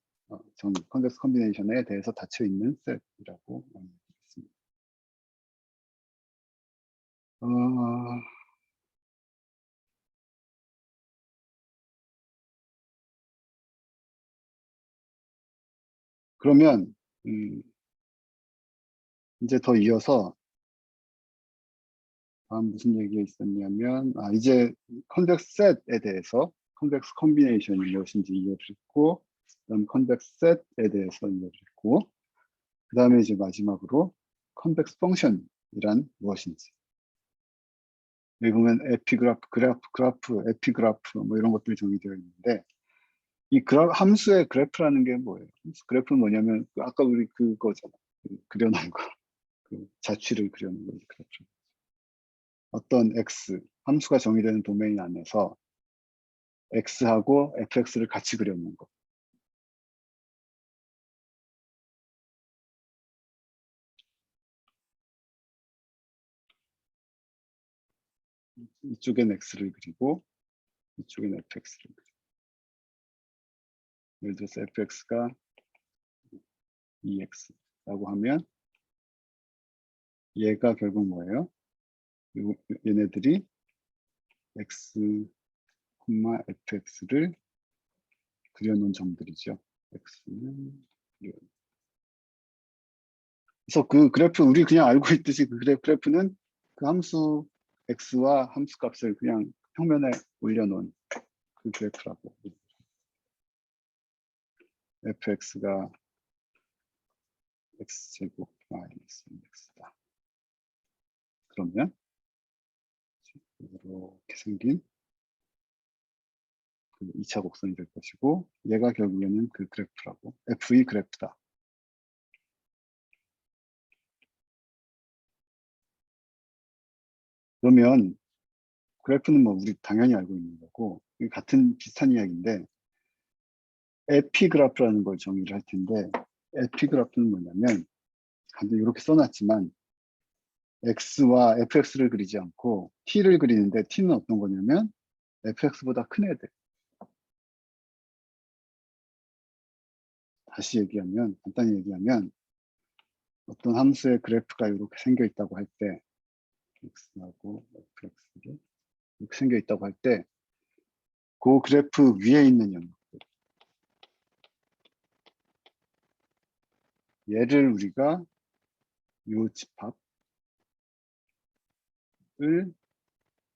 정의, 컨벡스 컨비네이션에 대해서 닫혀 있는 셋이라고 말했습니다. 그러면 이제 더 이어서 다음 무슨 얘기가 있었냐면 이제 컨벡스 셋에 대해서 컨벡스 컨비네이션이 무엇인지 이해를 했고 그다음 컨벡스 셋에 대해서 이해를 했고 그 다음에 이제 마지막으로 컨벡스 펑션이란 무엇인지 여기 보면 에피그래프, 그래프, 에피그래프 뭐 이런 것들이 정의되어 있는데 이 함수의 그래프라는 게 뭐예요? 그래프는 뭐냐면 아까 우리 그거잖아 그려놓은 거 자취를 그려놓은 거 그래프. 어떤 x 함수가 정의되는 도메인 안에서 x하고 fx를 같이 그려놓은 거. 이쪽엔 x를 그리고 이쪽엔 fx를 그리고 예를 들어서 fx가 2x라고 하면 얘가 결국 뭐예요? 얘네들이 x, fx를 그려놓은 점들이죠. x는 그래서 그 그래프 우리 그냥 알고 있듯이 그 그래프는 그 함수 x와 함수 값을 그냥 평면에 올려놓은 그 그래프라고. fx가 x제곱 마이너스 x다. 그러면 이렇게 생긴 그 2차 곡선이 될 것이고 얘가 결국에는 그 그래프라고 f2 그래프다. 그러면 그래프는 뭐 우리 당연히 알고 있는 거고 같은 비슷한 이야기인데 에피그래프라는 걸 정의를 할 텐데 에피그래프는 뭐냐면 이렇게 써놨지만 x와 fx를 그리지 않고 t를 그리는데 t는 어떤 거냐면 fx보다 큰 애들. 다시 얘기하면 간단히 얘기하면 어떤 함수의 그래프가 이렇게 생겨 있다고 할 때 x하고 fx를 이렇게 생겨 있다고 할 때 그 그래프 위에 있는 영역들 얘를 우리가 요 집합을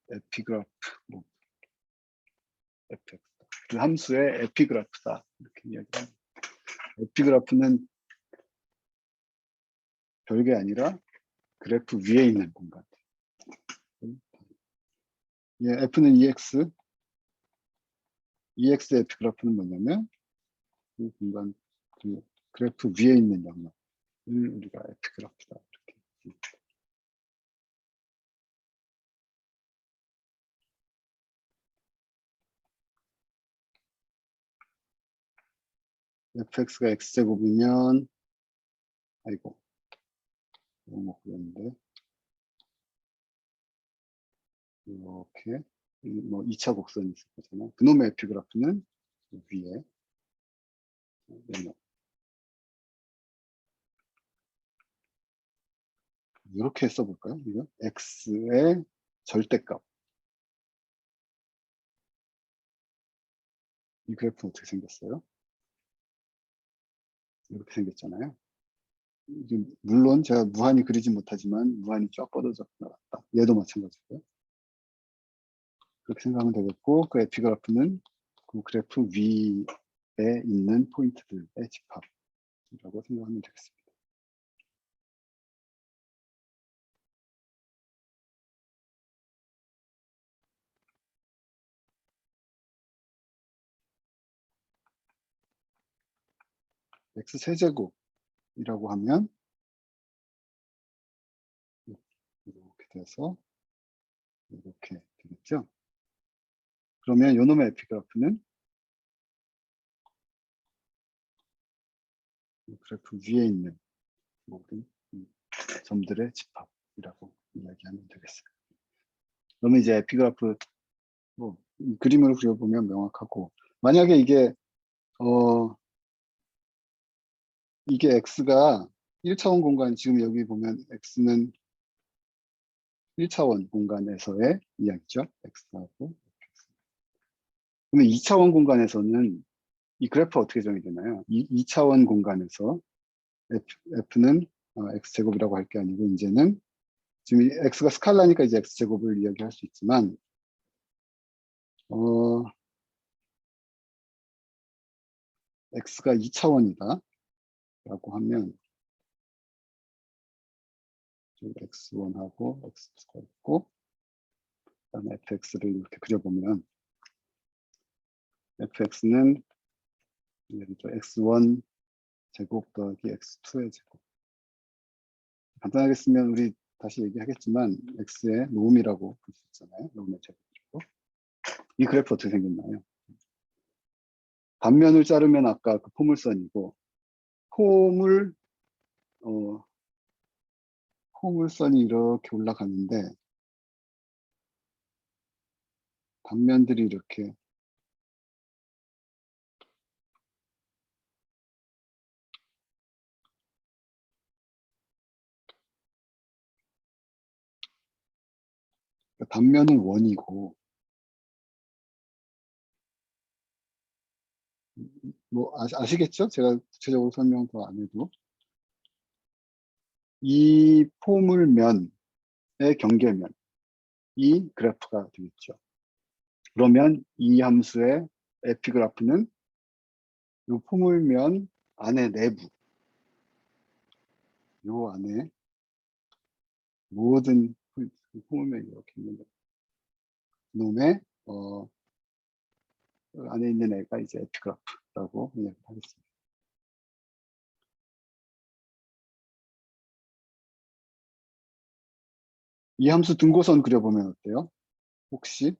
에피그래프 뭐 fx 그 함수의 에피그래프다 이렇게 이야기합니다. 에피그래프는 별게 아니라 그래프 위에 있는 공간. 예, f는 EX의 에피그래프는 뭐냐면 그 공간 그 그래프 위에 있는 영역을 우리가 에피그래프다 이렇게. fx가 x제곱이면 아이고 너무 그랬는데 이렇게 뭐 2차 곡선이 있을 거잖아요. 그놈의 에피그래프는 위에 영역. 이렇게 써볼까요? 이거 x의 절대값. 이 그래프는 어떻게 생겼어요? 이렇게 생겼잖아요. 물론 제가 무한히 그리지 못하지만 무한히 쫙 뻗어져 나갔다. 얘도 마찬가지고요. 그렇게 생각하면 되겠고 그 에피그래프는 그 그래프 위에 있는 포인트들의 집합이라고 생각하면 되겠습니다. x세제곱이라고 하면 이렇게 돼서 이렇게 되겠죠. 그러면 요놈의 에피그래프는 그래프 위에 있는 모든 점들의 집합이라고 이야기하면 되겠어요. 그러면 이제 에피그래프 뭐 그림으로 그려보면 명확하고 만약에 이게 x가 1차원 공간 지금 여기 보면 x는 1차원 공간에서의 이야기죠. x하고 그러면 2차원 공간에서는 이 그래프가 어떻게 정의되나요? 2차원 공간에서 f는 x제곱이라고 할 게 아니고 이제는 지금 x가 스칼라니까 이제 x제곱을 이야기할 수 있지만 x가 2차원이다 라고 하면 x1하고 x2가 있고 그다음에 fx를 이렇게 그려보면 fx는 예를 들어 x1 제곱 더하기 x2의 제곱 간단하게 쓰면 우리 다시 얘기하겠지만 x의 놈이라고 볼 수 있잖아요. 놈의 제곱이고 이 그래프 어떻게 생겼나요? 단면을 자르면 아까 그 포물선이고 포물선이 이렇게 올라가는데 단면들이 이렇게 단면은 원이고 뭐 아시겠죠? 제가 구체적으로 설명 더 안 해도 이 포물면의 경계면 이 그래프가 되겠죠. 그러면 이 함수의 에피그래프는 이 포물면 안에 내부 이 안에 모든 포물면이 이렇게 있는데 놈의 안에 있는 애가 이제 에피그래프라고 이야기하겠습니다. 이 함수 등고선 그려보면 어때요? 혹시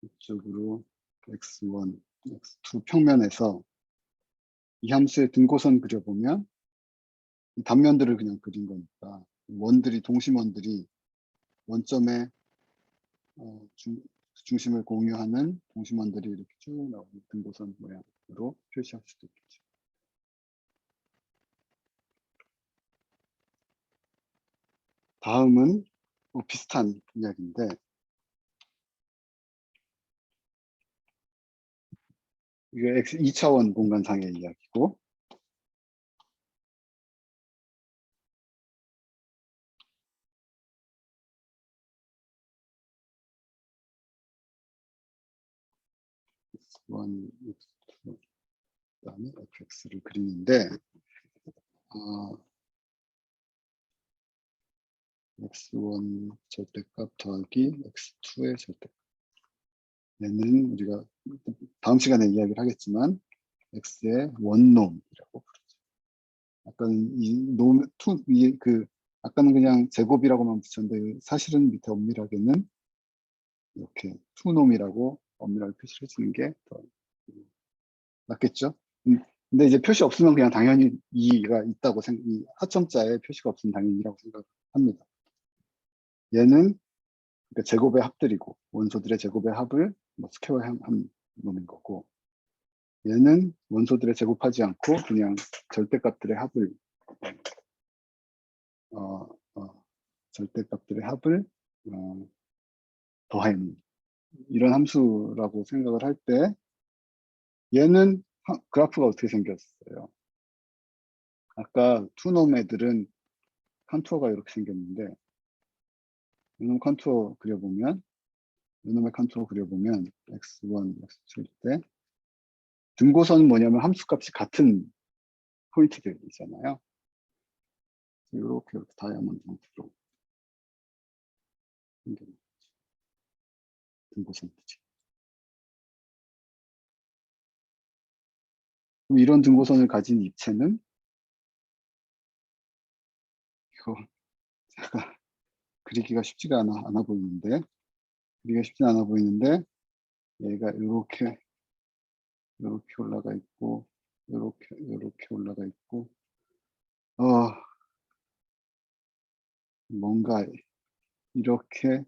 이쪽으로 x1, x2 평면에서 이 함수의 등고선 그려보면 이 단면들을 그냥 그린 거니까 동심원들이 원점에 중심을 공유하는 동심원들이 이렇게 쭉 나오는 등고선 모양으로 표시할 수도 있겠죠. 다음은 비슷한 이야기인데 이게 2차원 공간상의 이야기고 x1, x2 그다음에 fx를 그리는데 x1 절대값 더하기 x2의 절대값. 얘는 우리가 다음 시간에 이야기를 하겠지만 x의 원놈이라고 부르죠. 아까는 아까는 그냥 제곱이라고만 붙였는데 사실은 밑에 엄밀하게는 이렇게 투놈이라고 엄밀하게 표시를 해주는 게 더 낫겠죠. 근데 이제 표시 없으면 그냥 당연히 2가 있다고 이 하청자에 표시가 없으면 당연히 2라고 생각합니다. 얘는 그러니까 제곱의 합들이고 원소들의 제곱의 합을 스퀘어한 놈인 거고 얘는 원소들의 제곱하지 않고 그냥 절대값들의 합을 더하는 이런 함수라고 생각을 할 때 얘는 그래프가 어떻게 생겼어요? 아까 투놈 애들은 컨투어가 이렇게 생겼는데 이놈 컨투어 그려보면 이놈의 컨투어 그려보면 x1, x2일 때 등고선은 뭐냐면 함수값이 같은 포인트들이잖아요. 이렇게 다이아몬드 형태로 생겨요. 등고선이지. 그럼 이런 등고선을 가진 입체는 이거 제가 그리기가 쉽지가 않아 보이는데 그리기가 쉽지 않아 보이는데 얘가 이렇게 올라가 있고 이렇게 올라가 있고 뭔가 이렇게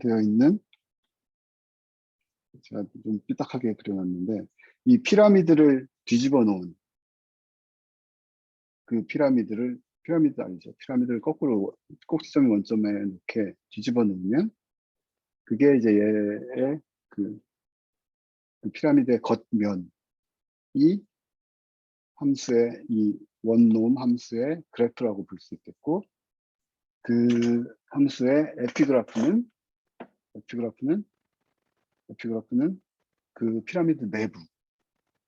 되어 있는 제가 좀 삐딱하게 그려놨는데 이 피라미드를 뒤집어 놓은 그 피라미드 아니죠. 피라미드를 거꾸로 꼭지점이 원점에 이렇게 뒤집어 놓으면 그게 이제 얘의 그 피라미드의 겉면이 함수의 이 원놈 함수의 그래프라고 볼 수 있겠고 그 함수의 에피그래프는 그 피라미드 내부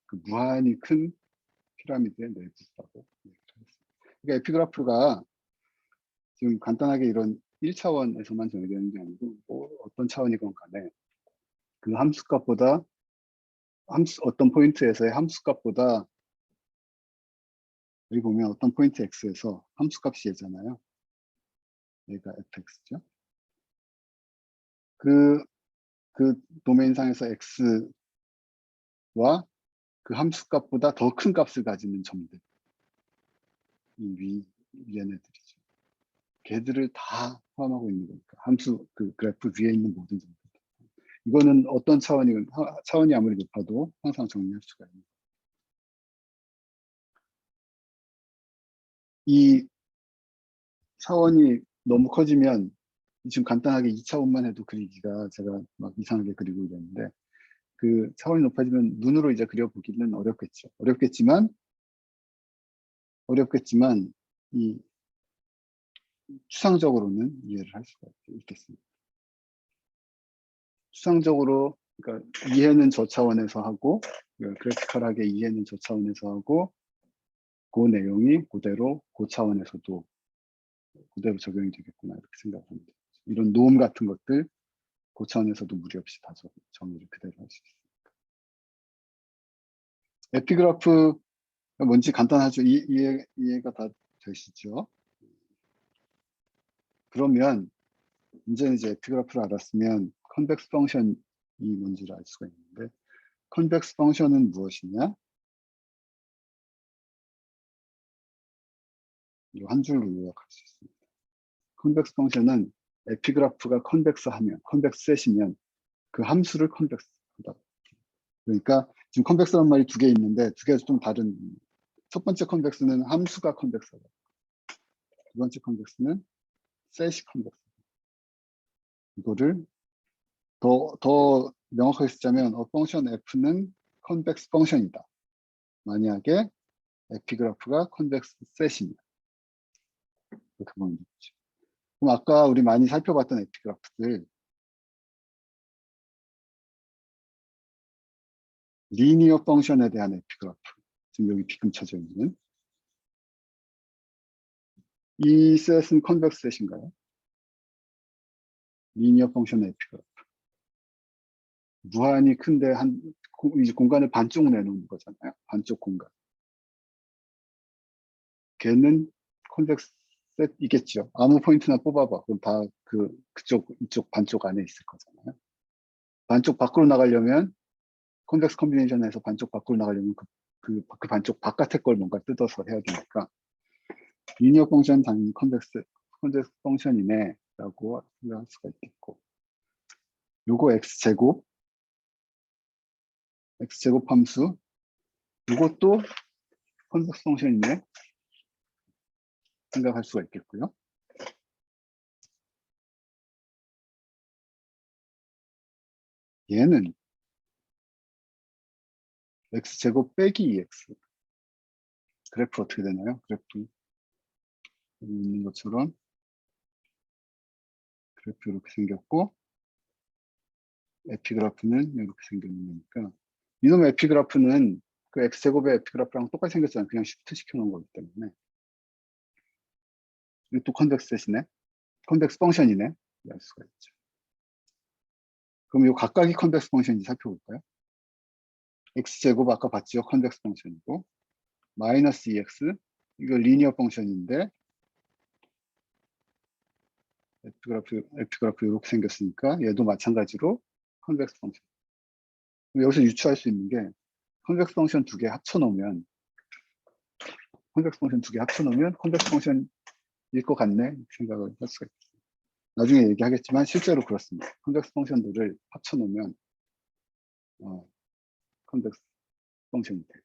그 무한히 큰 피라미드의 내부라고 얘기하겠습니다. 그러니까 에피그래프가 지금 간단하게 이런 1차원에서만 정의되는 게 아니고 어떤 차원이건 간에 그 함수값보다 어떤 포인트에서의 함수값보다 여기 보면 어떤 포인트 x에서 함수값이 얘잖아요. 얘가 fx죠. 그 도메인상에서 x와 그 함수값보다 더 큰 값을 가지는 점들 이 얘네들이죠. 걔들을 다 포함하고 있는 거니까 함수 그 그래프 위에 있는 모든 점들. 이거는 어떤 차원이 아무리 높아도 항상 정리할 수가 있는. 이 차원이 너무 커지면 지금 간단하게 2차원만 해도 그리기가 제가 막 이상하게 그리고 이랬는데 그 차원이 높아지면 눈으로 이제 그려보기는 어렵겠죠. 어렵겠지만 이 추상적으로는 이해를 할 수가 있겠습니다. 추상적으로 그러니까 이해는 저 차원에서 하고 그래피컬하게 이해는 저 차원에서 하고 그 내용이 그대로 그 차원에서도 그대로 적용이 되겠구나 이렇게 생각합니다. 이런 노음 같은 것들 그 차원에서도 무리 없이 다 정의를 그대로 할 수 있습니다. 에피그래프가 뭔지 간단하죠. 이해가 다 되시죠? 그러면 이제 에피그래프를 알았으면 컨벡스 펑션이 뭔지를 알 수가 있는데, 컨벡스 펑션은 무엇이냐? 이 한 줄로 요약할 수 있습니다. 컨벡스 펑션은 에피그래프가 컨벡스하면, 컨벡스 셋이면 그 함수를 컨벡스하다. 그러니까 지금 컨벡스라는 말이 두 개 있는데 두 개가 좀 다른. 첫 번째 컨벡스는 함수가 컨벡스하다. 두 번째 컨벡스는 셋이 컨벡스. 이거를 더 명확하게 쓰자면 펑션 f는 컨벡스 펑션이다. 만약에 에피그래프가 컨벡스 셋이면 그렇게 보면 되죠. 그럼 아까 우리 많이 살펴봤던 에피그래프들 리니어 펑션에 대한 에피그래프, 지금 여기 비금 쳐져 있는 이 셋은 컨벡스 셋인가요? 리니어 펑션의 에피그래프. 무한히 큰데 이제 공간을 반쪽 내놓는 거잖아요. 반쪽 공간. 걔는 컨벡스 셋이겠죠. 아무 포인트나 뽑아봐. 그럼 다 이쪽 반쪽 안에 있을 거잖아요. 반쪽 밖으로 나가려면 컨벡스 컨비네이션에서 반쪽 밖으로 나가려면 그 반쪽 바깥의 걸 뭔가 뜯어서 해야 되니까 리니어 펑션 당연히 컨벡스 펑션이네 라고 생각할 수가 있겠고, 요거 x제곱 함수 요것도 컨벡스 펑션이네 생각할 수가 있겠고요. 얘는 x제곱 빼기 2x. 그래프 어떻게 되나요? 그래프 여기 있는 것처럼 그래프 이렇게 생겼고 에피그래프는 이렇게 생기는 거니까, 이놈의 에피그래프는 그 x제곱의 에피그래프랑 똑같이 생겼잖아요. 그냥 시프트 시켜놓은 거기 때문에. 이거 또 컨벡스 셋이네. 컨벡스 펑션이네. 알 수가 있죠. 그럼 이 각각이 컨벡스 펑션인지 살펴볼까요? x제곱 아까 봤죠? 컨벡스 펑션이고, 마이너스 2x 이거 리니어 펑션인데 에피그래프 이렇게 생겼으니까 얘도 마찬가지로 컨벡스 펑션. 여기서 유추할 수 있는 게 컨벡스 펑션 두 개 합쳐놓으면 컨벡스 펑션일 것 같네 이렇게 생각을 할 수가 있어요. 나중에 얘기하겠지만 실제로 그렇습니다. 컨벡스 펑션들을 합쳐놓으면 컨벡스 펑션이 돼요.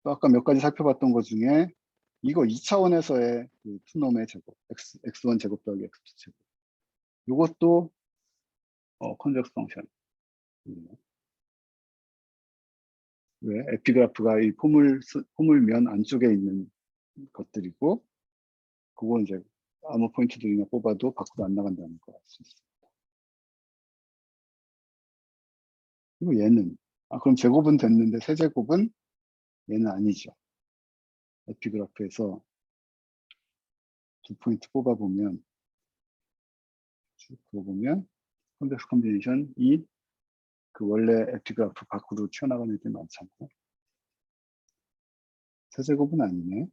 또 아까 몇 가지 살펴봤던 것 중에 이거 2차원에서의 그 투놈의 제곱, x1 제곱 더하기 x2 제곱. 이것도 컨벡스 펑션. 왜? 에피그래프가 이 포물면 안쪽에 있는 것들이고, 그거 이제 아무 포인트들이나 뽑아도 밖으로 안 나간다는 거 알 수 있습니다. 그리고 얘는, 그럼 제곱은 됐는데 세제곱은 얘는 아니죠. 에피그래프에서 두 포인트 뽑아보면, 쭉 그어보면 컨벡스 컨비네이션이 그 원래 에피그래프 밖으로 튀어나가는 애들이 많잖아요. 세제곱은 아니네.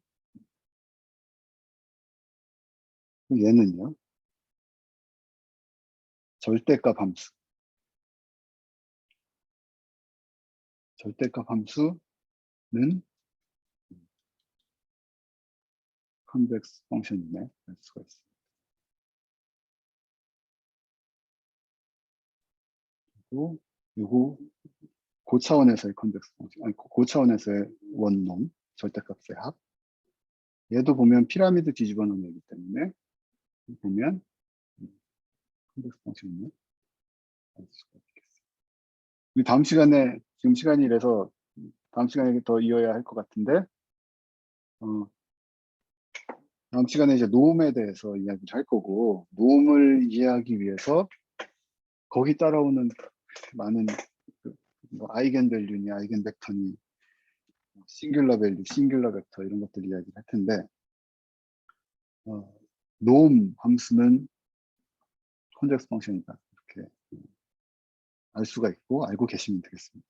그럼 얘는요? 절대값 함수. 절대값 함수는 컨벡스 펑션이네. 알 수가 있습니다. 그리고 요거 고차원에서의 컨벡스 펑션, 아니 고차원에서의 원놈, 절대값의 합. 얘도 보면 피라미드 뒤집어 놓은 애기 때문에 보면 컨벡스 펑션이네. 알 수가 있겠습니다. 우리 다음 시간에, 지금 시간이 이래서 다음 시간에 더 이어야 할 것 같은데, 다음 시간에 이제 노음에 대해서 이야기를 할 거고, 노음을 이해하기 위해서 거기 따라오는 많은 뭐 아이겐 밸류니 아이겐 벡터니 싱귤러 밸류, 싱귤러 벡터 이런 것들 이야기를 할 텐데, 노음 함수는 컨벡스 펑션이다 이렇게 알 수가 있고 알고 계시면 되겠습니다.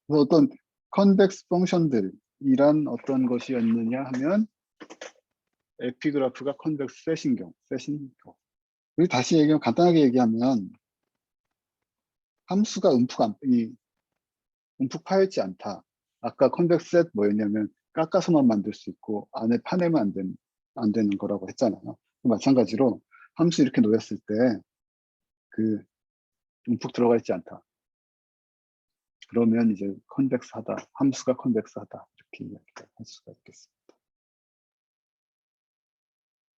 그래서 어떤 컨벡스 펑션들이란 어떤 것이었느냐 하면 에피그래프가 컨벡스 셋인 경우. 그리고 다시 얘기하면, 간단하게 얘기하면 함수가 움푹 파여있지 않다. 아까 컨벡스 셋 뭐였냐면 깎아서만 만들 수 있고 안에 파내면 안 되는 거라고 했잖아요. 마찬가지로 함수 이렇게 놓였을 때 그 움푹 들어가 있지 않다. 그러면 이제 컨벡스하다. 함수가 컨벡스하다. 이렇게 이야기할 수가 있겠습니다.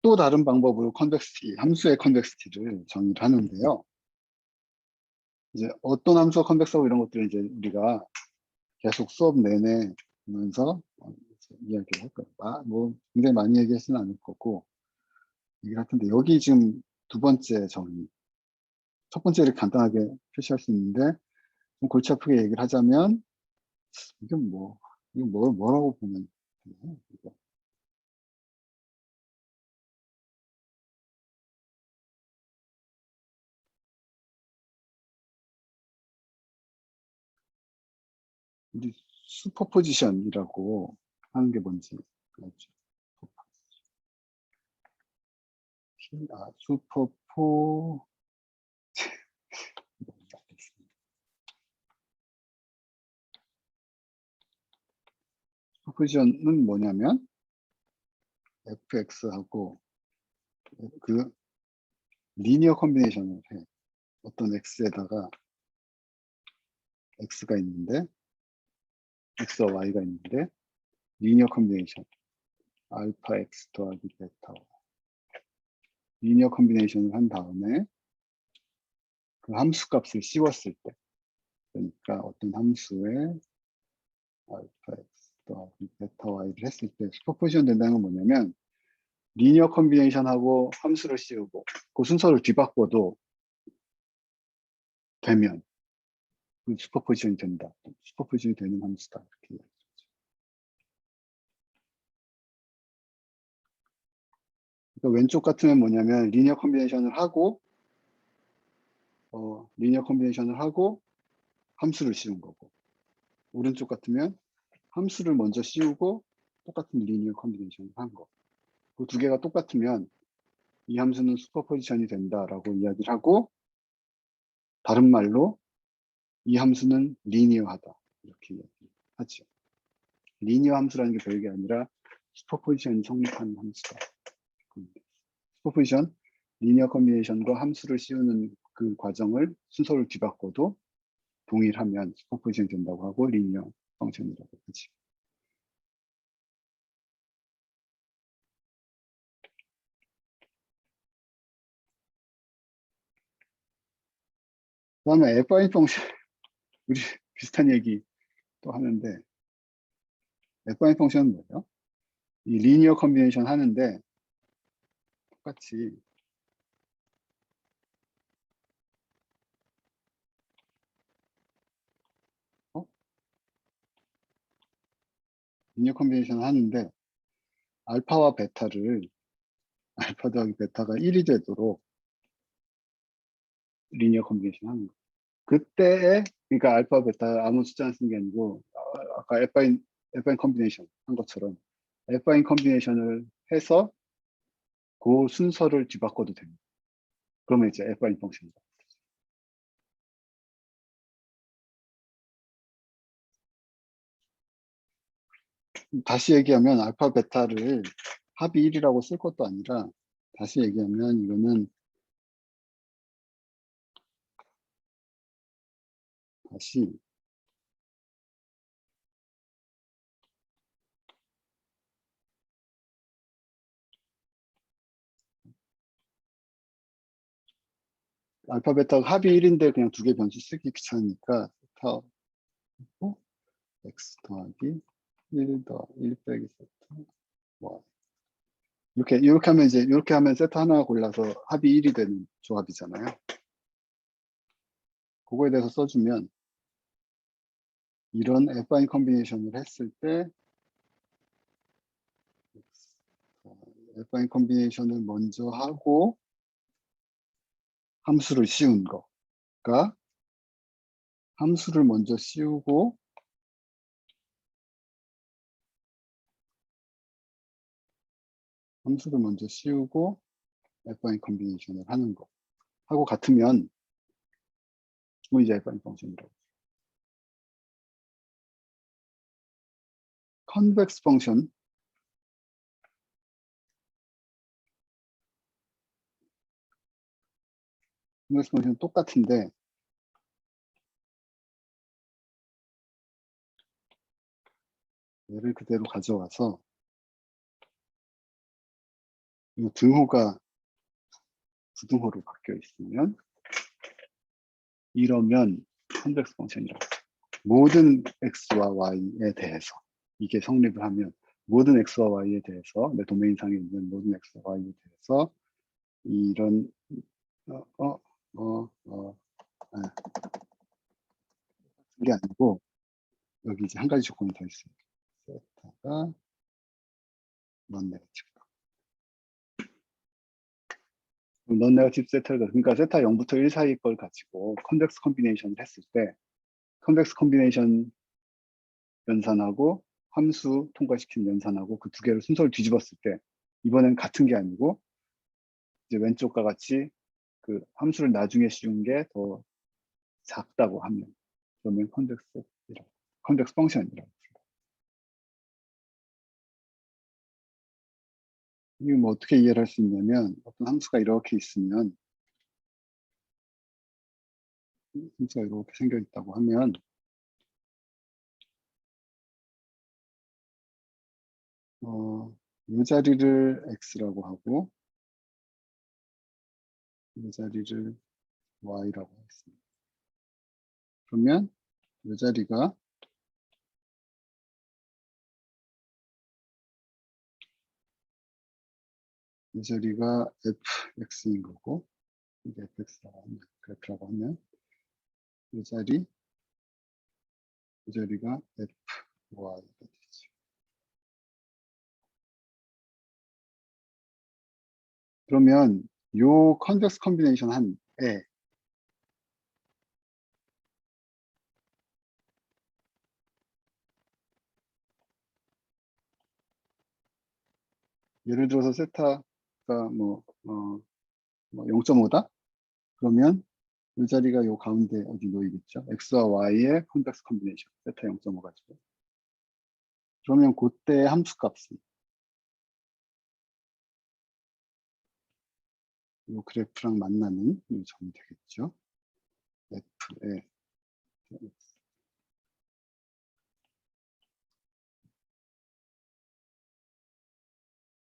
또 다른 방법으로 함수의 컨벡시티를 정의를 하는데요. 이제 어떤 함수가 컨벡스하고 이런 것들을 이제 우리가 계속 수업 내내 보면서 이야기를 할 거예요. 뭐 굉장히 많이 얘기하지는 않을 거고 얘기를 할 텐데, 여기 지금 두 번째 정의, 첫 번째를 간단하게 표시할 수 있는데 좀 골치 아프게 얘기를 하자면 이게 뭐라고 보면 되나요? 우리 슈퍼포지션이라고 하는 게 뭔지 알죠? 슈퍼포지션은 뭐냐면 fx하고 그 리니어 컨비네이션을 해. 어떤 x에다가 x가 있는데 x와 y가 있는데 리니어 컨비네이션 알파 x 더하기 베타 리니어 컨비네이션을 한 다음에 그 함수 값을 씌웠을 때, 그러니까 어떤 함수에 알파 x 더하기 베타 y를 했을 때 슈퍼포지션 된다는 건 뭐냐면 리니어 컨비네이션하고 함수를 씌우고 그 순서를 뒤바꿔도 되면 그 슈퍼포지션이 된다. 슈퍼포지션이 되는 함수다. 이렇게 얘기하죠. 그러니까 왼쪽 같으면 뭐냐면 리니어 컨비네이션을 하고 함수를 씌운 거고, 오른쪽 같으면 함수를 먼저 씌우고 똑같은 리니어 컨비네이션을 한 거. 그 두 개가 똑같으면 이 함수는 슈퍼포지션이 된다라고 이야기를 하고, 다른 말로 이 함수는 리니어하다 이렇게 이야기하죠. 리니어 함수라는 게 별게 아니라 슈퍼포지션이 성립하는 함수다. 슈퍼포지션, 리니어 컨비네이션과 함수를 씌우는 그 과정을 순서를 뒤바꿔도 동일하면 슈퍼포지션이 된다고 하고 리니어 펑션이라고 하지. 그 다음에 affine 펑션, 우리 비슷한 얘기 또 하는데, affine 펑션은 뭐예요? 이 리니어 컨비네이션 하는데 똑같이 리니어 컨비네이션 하는데 알파와 베타를 알파 더하기 베타가 1이 되도록 리니어 컨비네이션 하는 거. 그때에 그러니까 알파 베타 아무 숫자를 쓰는 게 아니고 아까 affine 컨비네이션 한 것처럼 affine 컨비네이션을 해서 그 순서를 뒤바꿔도 됩니다. 그러면 이제 affine 펑션이다. 다시 얘기하면 알파 베타를 합이 1이라고 쓸 것도 아니라, 다시 얘기하면 이거는 다시 알파 베타가 합이 1인데 그냥 두 개 변수 쓰기 귀찮으니까 세타 x 더하기 1 더 1 빼기 세타 뭐 이렇게 하면 이렇게 하면 세타 하나 골라서 합이 1이 되는 조합이잖아요. 그거에 대해서 써주면 이런 affine 컨비네이션을 했을 때 affine 컨비네이션을 먼저 하고 함수를 씌운 거가 함수를 먼저 씌우고 함수를 먼저 씌우고 affine 컨비네이션을 하는 거 하고 같으면 이제 affine 펑션이라고. 컨벡스 펑션 컨벡스 펑션 똑같은데 얘를 그대로 가져와서 이 등호가 부등호로 바뀌어 있으면 이러면 컨벡스 펑션이라고. 모든 x와 y에 대해서 이게 성립을 하면 모든 x와 y에 대해서 내 도메인상에 있는 모든 x와 y에 대해서 이런 이게 아니고 여기 이제 한 가지 조건이 더 있어요. 세타가 넌 네거티브. 넌 네거티브 세타가 그러니까 세타 0부터 1 사이 걸 가지고 컨벡스 컨비네이션을 했을 때 컨벡스 컨비네이션 연산하고 함수 통과시키는 연산하고 그 두 개를 순서를 뒤집었을 때 이번엔 같은 게 아니고 이제 왼쪽과 같이 그 함수를 나중에 씌운 게 더 작다고 하면 그러면 컨벡스 펑션이라고. 이게 뭐 어떻게 이해를 할 수 있냐면 어떤 함수가 이렇게 있으면 함수가 이렇게 생겨 있다고 하면 이 자리를 x라고 하고 이 자리를 y라고 하겠습니다. 그러면 이 자리가 fx인 거고 이게 fx라고 하면 그래프라고 하면 이 자리가 fy가 되죠. 그러면 요 컨벡스 컨비네이션 한에 예를 들어서 세타가 뭐 0.5다? 그러면 이 자리가 요 가운데 어디 놓이겠죠? x와 y의 컨벡스 컨비네이션 세타 0.5 가지고. 그러면 그때 함수 값은 이 그래프랑 만나는 이 점이 되겠죠. f의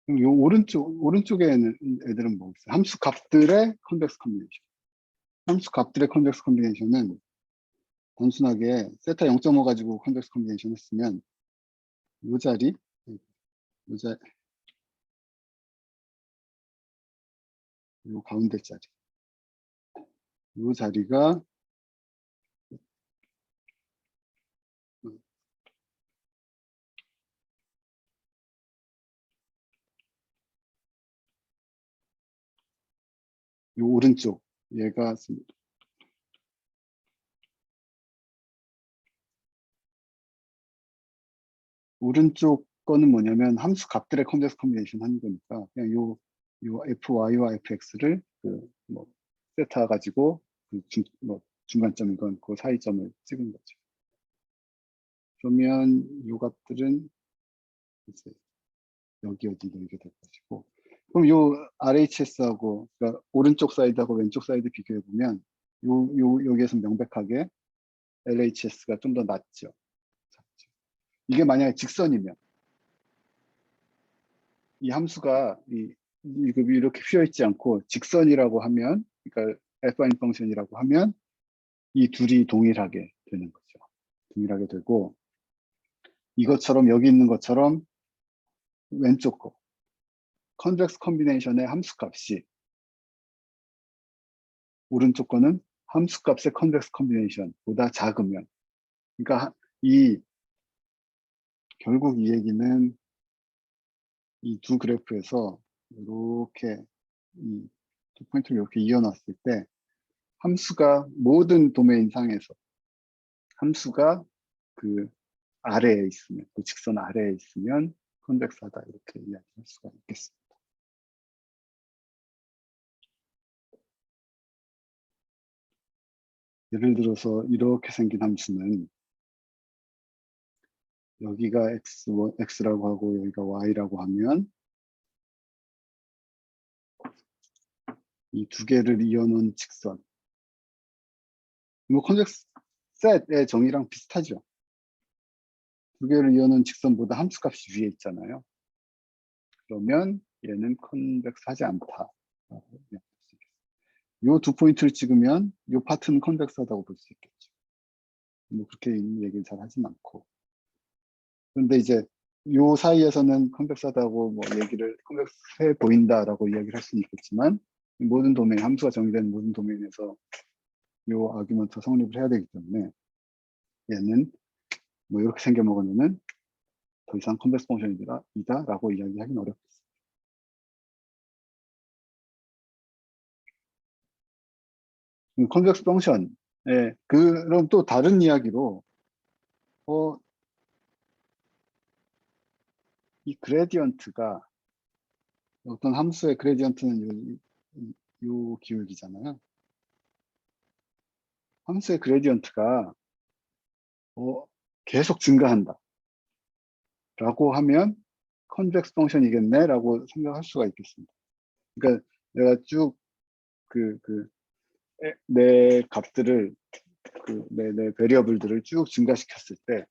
그럼 요 오른쪽에 있는 애들은 뭐 있어요? 함수 값들의 컨벡스 컨비네이션. 함수 값들의 컨벡스 컨비네이션은 단순하게 세타 0.5 가지고 컨벡스 컨비네이션 했으면 요 자리 요 가운데 자리 요 자리가 요 오른쪽 얘가 오른쪽 거는 뭐냐면 함수 값들의 컨벡스 컨비네이션 하는 거니까 그냥 요 fy와 fx를 뭐 세타 가지고 중간점이건 그 사이점을 찍은 거죠. 그러면 요 값들은 이제 여기 어디 놓이게 될 것이고 그럼 요 RHS하고 그러니까 오른쪽 사이드하고 왼쪽 사이드 비교해 보면 여기에서 명백하게 LHS가 좀 더 낮죠. 작죠. 이게 만약에 직선이면 이 함수가 이렇게 휘어 있지 않고 직선이라고 하면 그러니까 affine 펑션이라고 하면 이 둘이 동일하게 되는 거죠. 동일하게 되고 이것처럼 여기 있는 것처럼 왼쪽 거 컨벡스 컨비네이션의 함수값이 오른쪽 거는 함수값의 컨벡스 컨비네이션보다 작으면 그러니까 결국 이 얘기는 이 두 그래프에서 이렇게 이 두 포인트를 이렇게 이어놨을 때 함수가 모든 도메인 상에서 함수가 그 아래에 있으면 그 직선 아래에 있으면 컨벡스하다 이렇게 이야기할 수가 있겠습니다. 예를 들어서 이렇게 생긴 함수는 여기가 x라고 하고 여기가 y라고 하면 이 두 개를 이어놓은 직선. 뭐 컨벡스 셋의 정의랑 비슷하죠. 두 개를 이어놓은 직선보다 함수값이 위에 있잖아요. 그러면 얘는 컨벡스하지 않다. 이 두 포인트를 찍으면 이 파트는 컨벡스하다고 볼 수 있겠죠. 뭐 그렇게 얘기를 잘 하진 않고. 그런데 이제 이 사이에서는 컨벡스하다고 뭐 얘기를 컨벡스해 보인다라고 이야기를 할 수는 있겠지만 모든 도메인, 함수가 정의된 모든 도메인에서 이 아규먼트가 성립을 해야 되기 때문에 얘는 뭐 이렇게 생겨 먹으면은 더 이상 컨벡스 펑션이다라고 이야기하기는 어렵겠습니다. 컨벡스 펑션에 그럼 또 다른 이야기로 이 그레디언트가 어떤 함수의 그레디언트는 요 기울기잖아요. 함수의 그레디언트가 계속 증가한다 라고 하면 컨벡스 펑션이겠네 라고 생각할 수가 있겠습니다. 그러니까 내가 쭉 내 값들을 내 베리어블들을 쭉 증가시켰을 때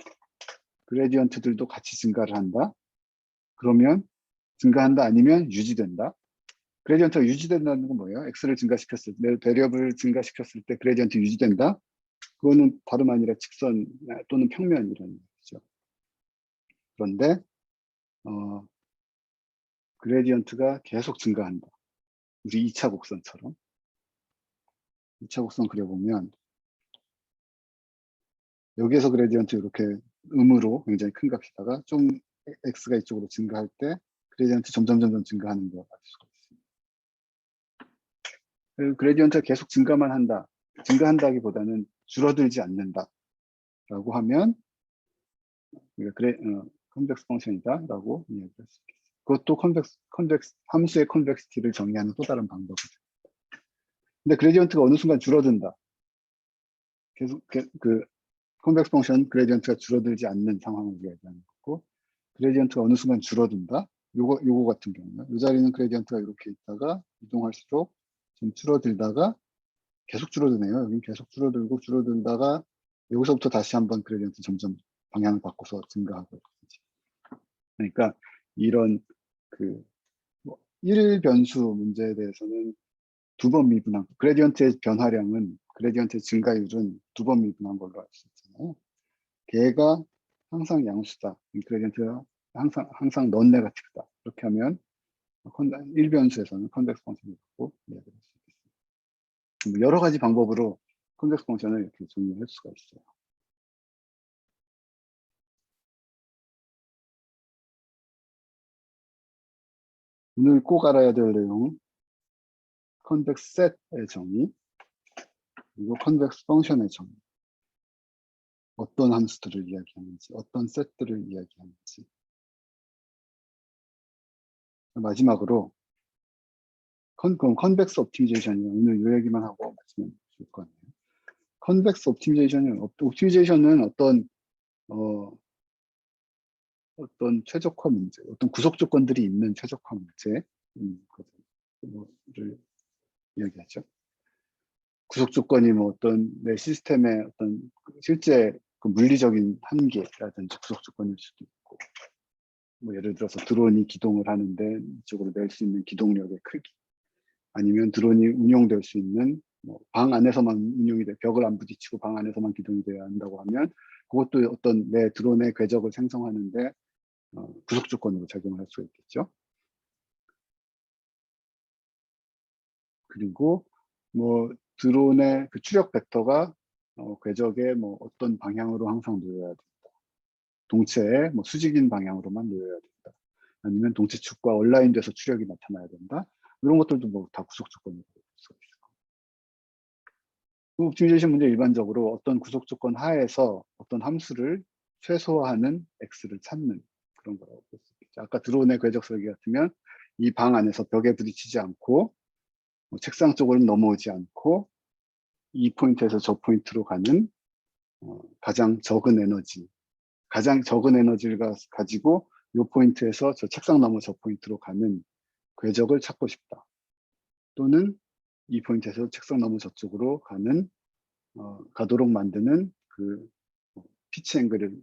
그레디언트들도 같이 증가를 한다. 그러면 증가한다 아니면 유지된다. 그레디언트가 유지된다는 건 뭐예요? x를 증가시켰을 때, 베리어블을 증가시켰을 때 그레디언트 유지된다. 그거는 다름 아니라 직선 또는 평면이라는 얘기죠. 그런데 그레디언트가 계속 증가한다. 우리 2차 곡선처럼. 2차 곡선 그려보면 여기에서 그레디언트 이렇게 음으로 굉장히 큰 값이다가 좀 x가 이쪽으로 증가할 때 그레디언트 점점 증가하는 거 알 수가 있습니다. 그레디언트가 계속 증가만 한다. 증가한다기보다는 줄어들지 않는다. 라고 하면 컨벡스 펑션이다 라고 이야기할 수 있겠습니다. 그것도 함수의 컨벡시티를 정의하는 또 다른 방법이죠. 근데 그레디언트가 어느 순간 줄어든다. 계속 컨벡스 펑션 그레디언트가 줄어들지 않는 상황을 이야기하는 거고, 그레디언트가 어느 순간 줄어든다. 요거 같은 경우는 이 자리는 그레디언트가 이렇게 있다가 이동할수록 좀 줄어들다가 계속 줄어드네요. 여기 계속 줄어들다가 여기서부터 다시 한번 그레디언트 점점 방향을 바꿔서 증가하고. 그러니까 이런 뭐 1변수 문제에 대해서는 두 번 미분한, 그레디언트의 변화량은, 그레디언트의 증가율은 두 번 미분한 걸로 알 수 있잖아요. 걔가 항상 양수다. 그레디언트가 항상 넌 네거티브다. 이렇게 하면 1변수에서는 컨벡스 펑션이 있고 이야기할 수 있겠습니다. 여러 가지 방법으로 컨벡스 펑션을 이렇게 정리할 수가 있어요. 오늘 꼭 알아야 될 내용은 컨벡스 셋의 정의, 그리고 컨벡스 펑션의 정의. 어떤 함수들을 이야기하는지, 어떤 셋들을 이야기하는지. 마지막으로 그럼 컨벡스 옵티미제이션이 오늘 이 얘기만 하고 말씀을 줄 거네요. 컨벡스 옵티미제이션은 어떤 최적화 문제, 어떤 구속 조건들이 있는 최적화 문제를 이야기하죠. 구속 조건이 뭐 어떤 내 시스템의 어떤 실제 물리적인 한계라든지 구속 조건일 수도 있고, 뭐 예를 들어서 드론이 기동을 하는데 이쪽으로 낼 수 있는 기동력의 크기, 아니면 드론이 운용될 수 있는 방 안에서만 운용이 돼, 벽을 안 부딪히고 방 안에서만 기동이 돼야 한다고 하면 그것도 어떤 내 드론의 궤적을 생성하는데 구속 조건으로 작용을 할 수가 있겠죠. 그리고 뭐 드론의 그 추력 벡터가 궤적에 뭐 어떤 방향으로 항상 놓여야 된다. 동체의 뭐 수직인 방향으로만 놓여야 된다. 아니면 동체 축과 얼라인돼서 추력이 나타나야 된다. 이런 것들도 뭐 다 구속 조건으로 볼 수가 있어요. 옵티미제이션 문제 일반적으로 어떤 구속 조건 하에서 어떤 함수를 최소화하는 x를 찾는 그런 거라고 볼 수 있겠죠. 아까 드론의 궤적 설계 같으면 이 방 안에서 벽에 부딪히지 않고 책상 쪽으로 넘어오지 않고 이 포인트에서 저 포인트로 가는 가장 적은 에너지를 가지고 이 포인트에서 저 책상 너머 저 포인트로 가는 궤적을 찾고 싶다. 또는 이 포인트에서 책상 너머 저쪽으로 가도록 만드는 그 피치 앵글을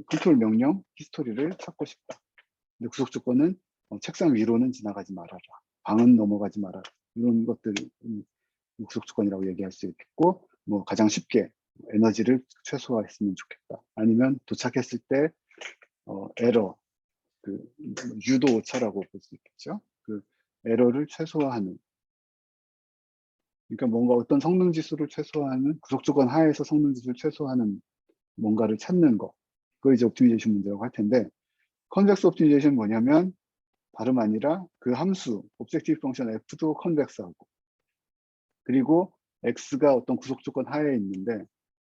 컨트롤 명령 히스토리를 찾고 싶다. 근데 구속 조건은 책상 위로는 지나가지 말아라. 방은 넘어가지 말아라. 이런 것들 구속 조건이라고 얘기할 수 있겠고, 뭐 가장 쉽게 에너지를 최소화했으면 좋겠다. 아니면 도착했을 때 에러, 유도 오차라고 볼 수 있겠죠. 그 에러를 최소화하는. 그러니까 뭔가 어떤 성능 지수를 최소화하는, 구속 조건 하에서 성능 지수를 최소화하는 뭔가를 찾는 거. 그거 이제 옵티미제이션 문제라고 할 텐데, 컨벡스 옵티미제이션 뭐냐면 다름 아니라 그 함수, 오브젝티브 펑션 f도 컨벡스하고, 그리고 x가 어떤 구속 조건 하에 있는데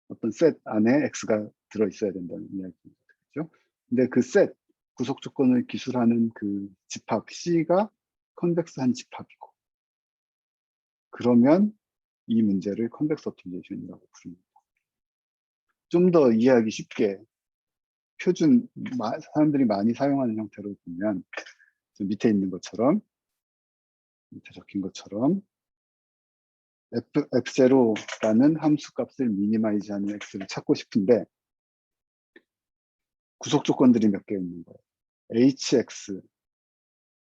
어떤 셋 안에 x가 들어있어야 된다는 이야기죠. 근데 그 셋, 구속 조건을 기술하는 그 집합 C가 컨벡스한 집합이고, 그러면 이 문제를 컨벡스 옵티미제이션이라고 부릅니다. 좀 더 이해하기 쉽게 사람들이 많이 사용하는 형태로 보면 밑에 있는 것처럼, 밑에 적힌 것처럼 f0라는 함수 값을 미니마이즈하는 x를 찾고 싶은데 구속 조건들이 몇 개 있는 거예요. hx,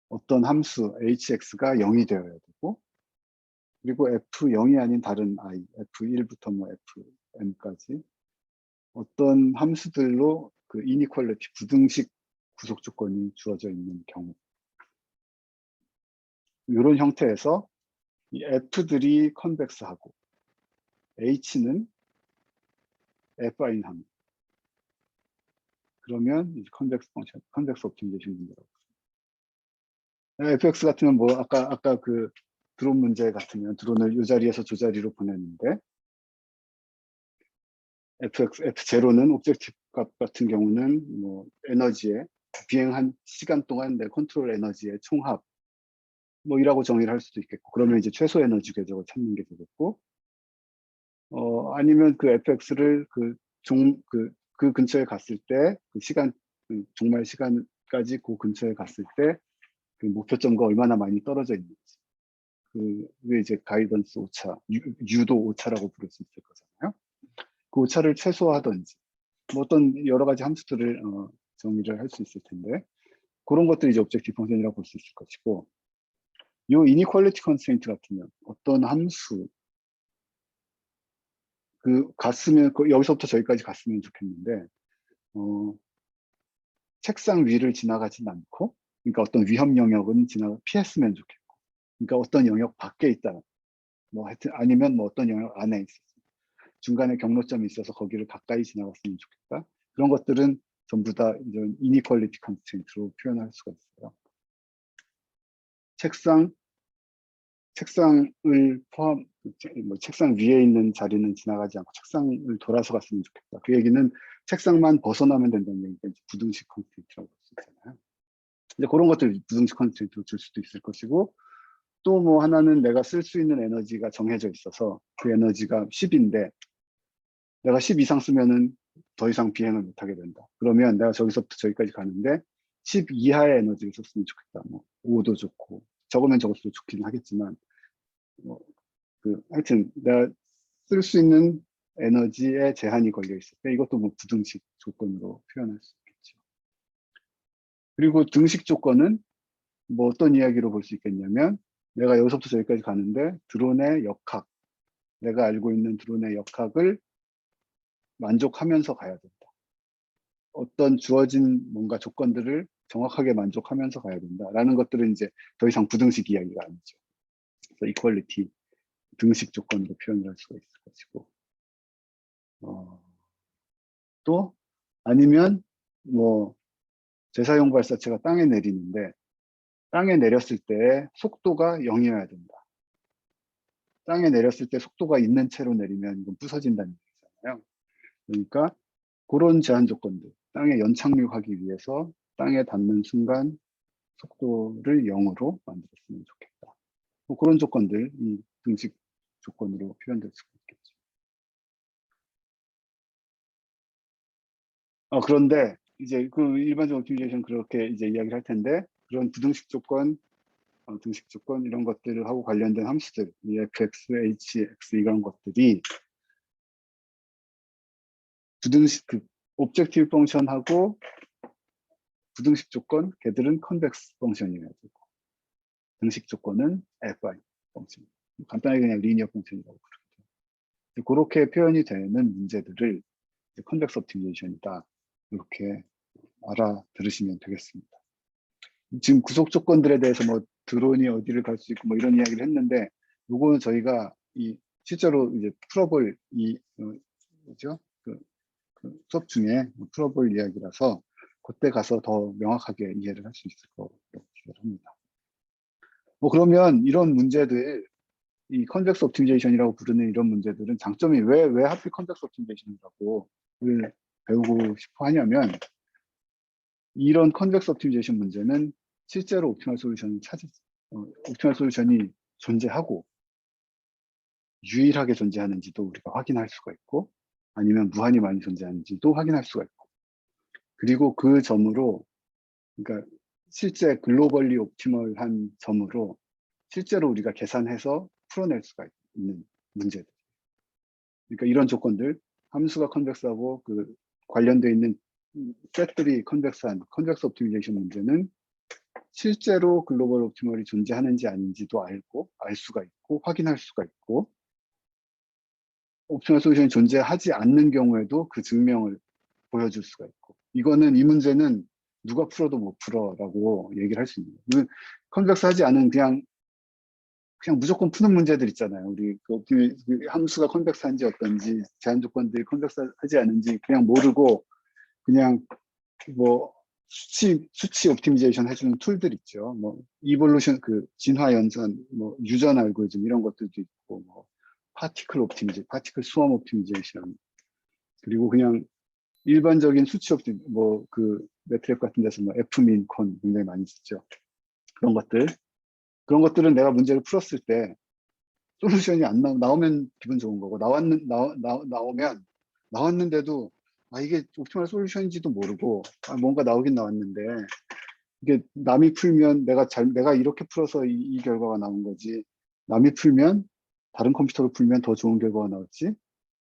어떤 함수 hx가 0이 되어야 되고, 그리고 f0이 아닌 다른 i, f1부터 뭐 fn까지 어떤 함수들로 그 이니퀄리티, 부등식 구속 조건이 주어져 있는 경우, 이런 형태에서 이 f들이 컨벡스하고 h는 fi인 함. 그러면 이제 컨벡스 펑션, 컨벡스 옵티미제이션 문제라고. fx 같으면 뭐 아까 그 드론 문제 같으면 드론을 이 자리에서 저 자리로 보냈는데 f0는 옵젝티브 값 같은 경우는 뭐 에너지의 비행한 시간 동안 내 컨트롤 에너지의 총합 뭐 이라고 정의를 할 수도 있겠고, 그러면 이제 최소 에너지 궤적을 찾는 게 되겠고, 아니면 그 fx를 그 근처에 갔을 때 그 시간, 종말 시간까지 그 근처에 갔을 때 그 목표점과 얼마나 많이 떨어져 있는지, 그게 이제 가이던스 오차, 유도 오차라고 부를 수 있을 거잖아요. 그 오차를 최소화하든지 뭐 어떤 여러 가지 함수들을 정의를 할 수 있을 텐데, 그런 것들이 이제 오브젝티브 펑션이라고 볼 수 있을 것이고, 요 이니퀄리티 컨스트레인트 같으면 어떤 함수 갔으면 여기서부터 저기까지 갔으면 좋겠는데 책상 위를 지나가진 않고, 그러니까 어떤 위험 영역은 피했으면 좋겠고, 그러니까 어떤 영역 밖에 있다, 뭐 하여튼 아니면 뭐 어떤 영역 안에 있어, 중간에 경로점이 있어서 거기를 가까이 지나갔으면 좋겠다. 그런 것들은 전부 다 이런 이니퀄리티 컨스트레인트로 표현할 수가 있어요. 책상을 책상 위에 있는 자리는 지나가지 않고 책상을 돌아서 갔으면 좋겠다. 그 얘기는 책상만 벗어나면 된다는 얘기가 이제 부등식 컨스트레인트라고 할 수 있잖아요. 근데 그런 것들 부등식 컨스트레인트로 줄 수도 있을 것이고, 또 뭐 하나는 내가 쓸 수 있는 에너지가 정해져 있어서 그 에너지가 10인데 내가 10 이상 쓰면은 더 이상 비행을 못하게 된다. 그러면 내가 저기서부터 저기까지 가는데 10 이하의 에너지를 썼으면 좋겠다. 뭐 5도 좋고, 적으면 적을수록 좋긴 하겠지만, 하여튼 내가 쓸 수 있는 에너지에 제한이 걸려 있을 때 이것도 뭐 부등식 조건으로 표현할 수 있겠죠. 그리고 등식 조건은 뭐 어떤 이야기로 볼 수 있겠냐면, 내가 여기서부터 저기까지 가는데 드론의 역학, 내가 알고 있는 드론의 역학을 만족하면서 가야 된다. 어떤 주어진 뭔가 조건들을 정확하게 만족하면서 가야 된다라는 것들은 이제 더 이상 부등식 이야기가 아니죠. 그래서 이퀄리티, 등식 조건으로 표현을 할 수가 있을 것이고, 또 아니면 뭐 재사용 발사체가 땅에 내리는데 땅에 내렸을 때 속도가 0이어야 된다. 땅에 내렸을 때 속도가 있는 채로 내리면 이건 부서진다는 얘기잖아요. 그러니까 그런 제한 조건들, 땅에 연착륙하기 위해서 땅에 닿는 순간 속도를 0으로 만들었으면 좋겠다. 뭐 그런 조건들, 이 등식 조건으로 표현될 수가 있겠죠. 그런데 이제 그 일반적 옵티미제이션 그렇게 이제 이야기를 할 텐데, 그런 부등식 조건, 등식 조건 이런 것들을 하고 관련된 함수들, 이 fx, hx 이런 것들이 부등식 그 옵젝티브 펑션하고 부등식 조건, 걔들은 컨벡스 펑션이어야 되고, 등식 조건은 fi 펑션. 간단하게 그냥 리니어 펑션이라고 부르죠. 그렇게 표현이 되는 문제들을 컨벡스 옵티미제이션이다. 이렇게 알아들으시면 되겠습니다. 지금 구속 조건들에 대해서 뭐 드론이 어디를 갈 수 있고 뭐 이런 이야기를 했는데, 요거는 저희가 이 실제로 이제 풀어볼 뭐죠? 그 수업 중에 풀어볼 이야기라서 그때 가서 더 명확하게 이해를 할 수 있을 거라고 기대를 합니다. 그러면 이런 문제들, 이 컨벡스 옵티미제이션이라고 부르는 이런 문제들은 장점이 왜 하필 컨벡스 옵티미제이션이라고 배우고 싶어 하냐면, 이런 컨벡스 옵티미제이션 문제는 실제로 옵티멀 솔루션이 존재하고 유일하게 존재하는지도 우리가 확인할 수가 있고, 아니면 무한히 많이 존재하는지도 확인할 수가 있고, 그리고 그 점으로, 그러니까 실제 글로벌리 옵티멀한 점으로 실제로 우리가 계산해서 풀어낼 수가 있는 문제들. 그러니까 이런 조건들, 함수가 컨벡스하고 그 관련되어 있는 셋들이 컨벡스한 컨벡스 옵티미제이션 문제는 실제로 글로벌 옵티멀이 존재하는지 아닌지도 알 수가 있고, 확인할 수가 있고, 옵티멀 솔루션이 존재하지 않는 경우에도 그 증명을 보여줄 수가 있고, 이 문제는 누가 풀어도 못 풀어라고 얘기를 할 수 있는 거예요. 컨벡스 하지 않은 그냥 무조건 푸는 문제들 있잖아요. 우리 그 함수가 컨벡스한지 어떤지, 제한 조건들이 컨벡스하지 않은지 그냥 모르고 그냥 뭐 수치 옵티미제이션 해주는 툴들 있죠. 뭐 이볼루션, 그 진화 연산, 뭐 유전 알고리즘 이런 것들도 있고, 뭐 파티클 수험 옵티미제이션, 그리고 그냥 일반적인 수치 뭐 그 매트랩 같은 데서 뭐 F민, 콘 굉장히 많이 쓰죠. 그런 것들은 내가 문제를 풀었을 때 솔루션이 안 나오면 기분 좋은 거고, 나오면 나왔는데도 이게 옵티멀 솔루션인지도 모르고, 뭔가 나오긴 나왔는데 이게 남이 풀면 내가 이렇게 풀어서 이 결과가 나온 거지, 남이 풀면, 다른 컴퓨터로 풀면 더 좋은 결과가 나왔지,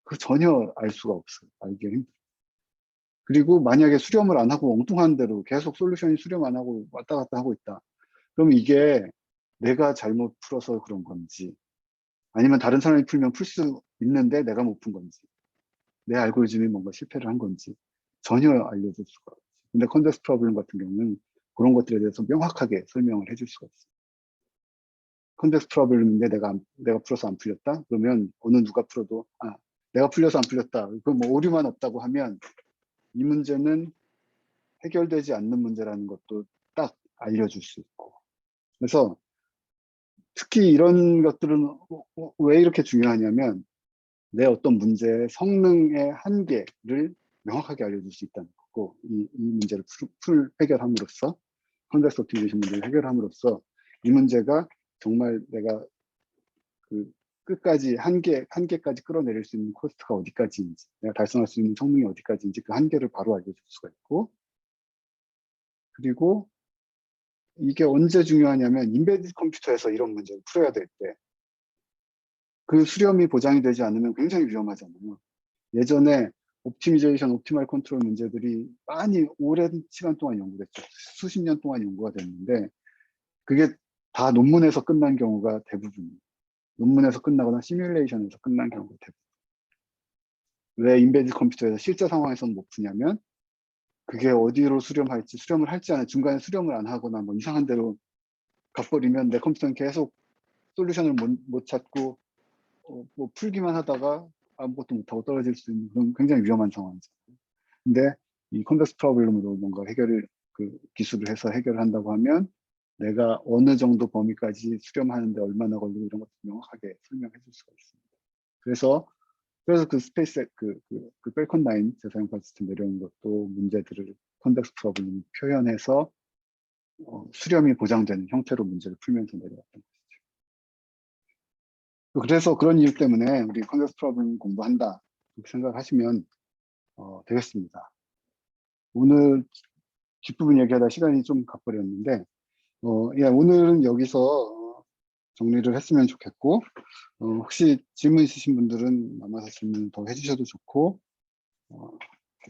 그 전혀 알 수가 없어요. 알기 힘들어요. 그리고 만약에 수렴을 안 하고 엉뚱한 대로 계속 솔루션이 수렴 안 하고 왔다 갔다 하고 있다. 그럼 이게 내가 잘못 풀어서 그런 건지, 아니면 다른 사람이 풀면 풀 수 있는데 내가 못 푼 건지, 내 알고리즘이 뭔가 실패를 한 건지 전혀 알려줄 수가 없어요. 근데 컨텍스트 프로블럼 같은 경우는 그런 것들에 대해서 명확하게 설명을 해줄 수가 있어요. 컨텍스트 프로블럼인데 내가 풀어서 안 풀렸다? 그러면 어느 누가 풀어도 내가 풀려서 안 풀렸다. 그 뭐 오류만 없다고 하면 이 문제는 해결되지 않는 문제라는 것도 딱 알려줄 수 있고. 그래서 특히 이런 것들은 왜 이렇게 중요하냐면, 내 어떤 문제의 성능의 한계를 명확하게 알려줄 수 있다는 거고, 이 문제를 해결함으로써, 컨텍스트 옵티미제이션 문제를 해결함으로써 이 문제가 정말 내가 그 끝까지 한계까지 끌어내릴 수 있는 코스트가 어디까지인지, 내가 달성할 수 있는 성능이 어디까지인지 그 한계를 바로 알려줄 수가 있고, 그리고 이게 언제 중요하냐면, 인베디드 컴퓨터에서 이런 문제를 풀어야 될 때, 그 수렴이 보장이 되지 않으면 굉장히 위험하잖아요. 예전에 옵티멀 컨트롤 문제들이 많이 오랜 시간 동안 연구됐죠. 수십 년 동안 연구가 됐는데, 그게 다 논문에서 끝난 경우가 대부분이에요. 논문에서 끝나거나 시뮬레이션에서 끝난 경우가 대부분. 왜 인베디드 컴퓨터에서 실제 상황에서는 못 푸냐면, 그게 어디로 수렴을 할지 않아, 중간에 수렴을 안 하거나 뭐 이상한 대로 가버리면 내 컴퓨터는 계속 솔루션을 못 찾고 뭐 풀기만 하다가 아무것도 못하고 떨어질 수 있는 그런 굉장히 위험한 상황이죠. 근데 이 컨텍스트 프로블럼으로 뭔가 기술을 해서 해결을 한다고 하면, 내가 어느 정도 범위까지 수렴하는데 얼마나 걸리고 이런 것도 명확하게 설명해 줄 수가 있습니다. 그래서 그 스페이스 펠컨 9 재사용파 시스템 내려온 것도 문제들을 컨텍스트 프로블럼 표현해서 수렴이 보장되는 형태로 문제를 풀면서 내려왔던 거죠. 그래서 그런 이유 때문에 우리 컨텍스트 프로블럼 공부한다 이렇게 생각하시면 되겠습니다. 오늘 뒷부분 얘기하다 시간이 좀 가버렸는데 예, 오늘은 여기서 정리를 했으면 좋겠고 혹시 질문 있으신 분들은 남아서 질문 더 해주셔도 좋고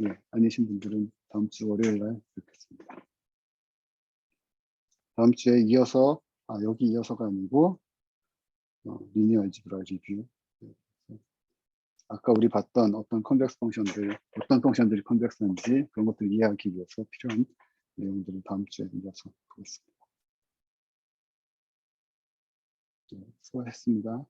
예, 아니신 분들은 다음 주 월요일 날 뵙겠습니다. 다음 주에 이어서 여기 이어서가 아니고 리니어 알지브라 리뷰 아까 우리 봤던 어떤 컨텍스트 펑션들 어떤 펑션들이 컨텍스트인지 그런 것들 이해하기 위해서 필요한 내용들을 다음 주에 이어서 보겠습니다. 네, 수고하셨습니다.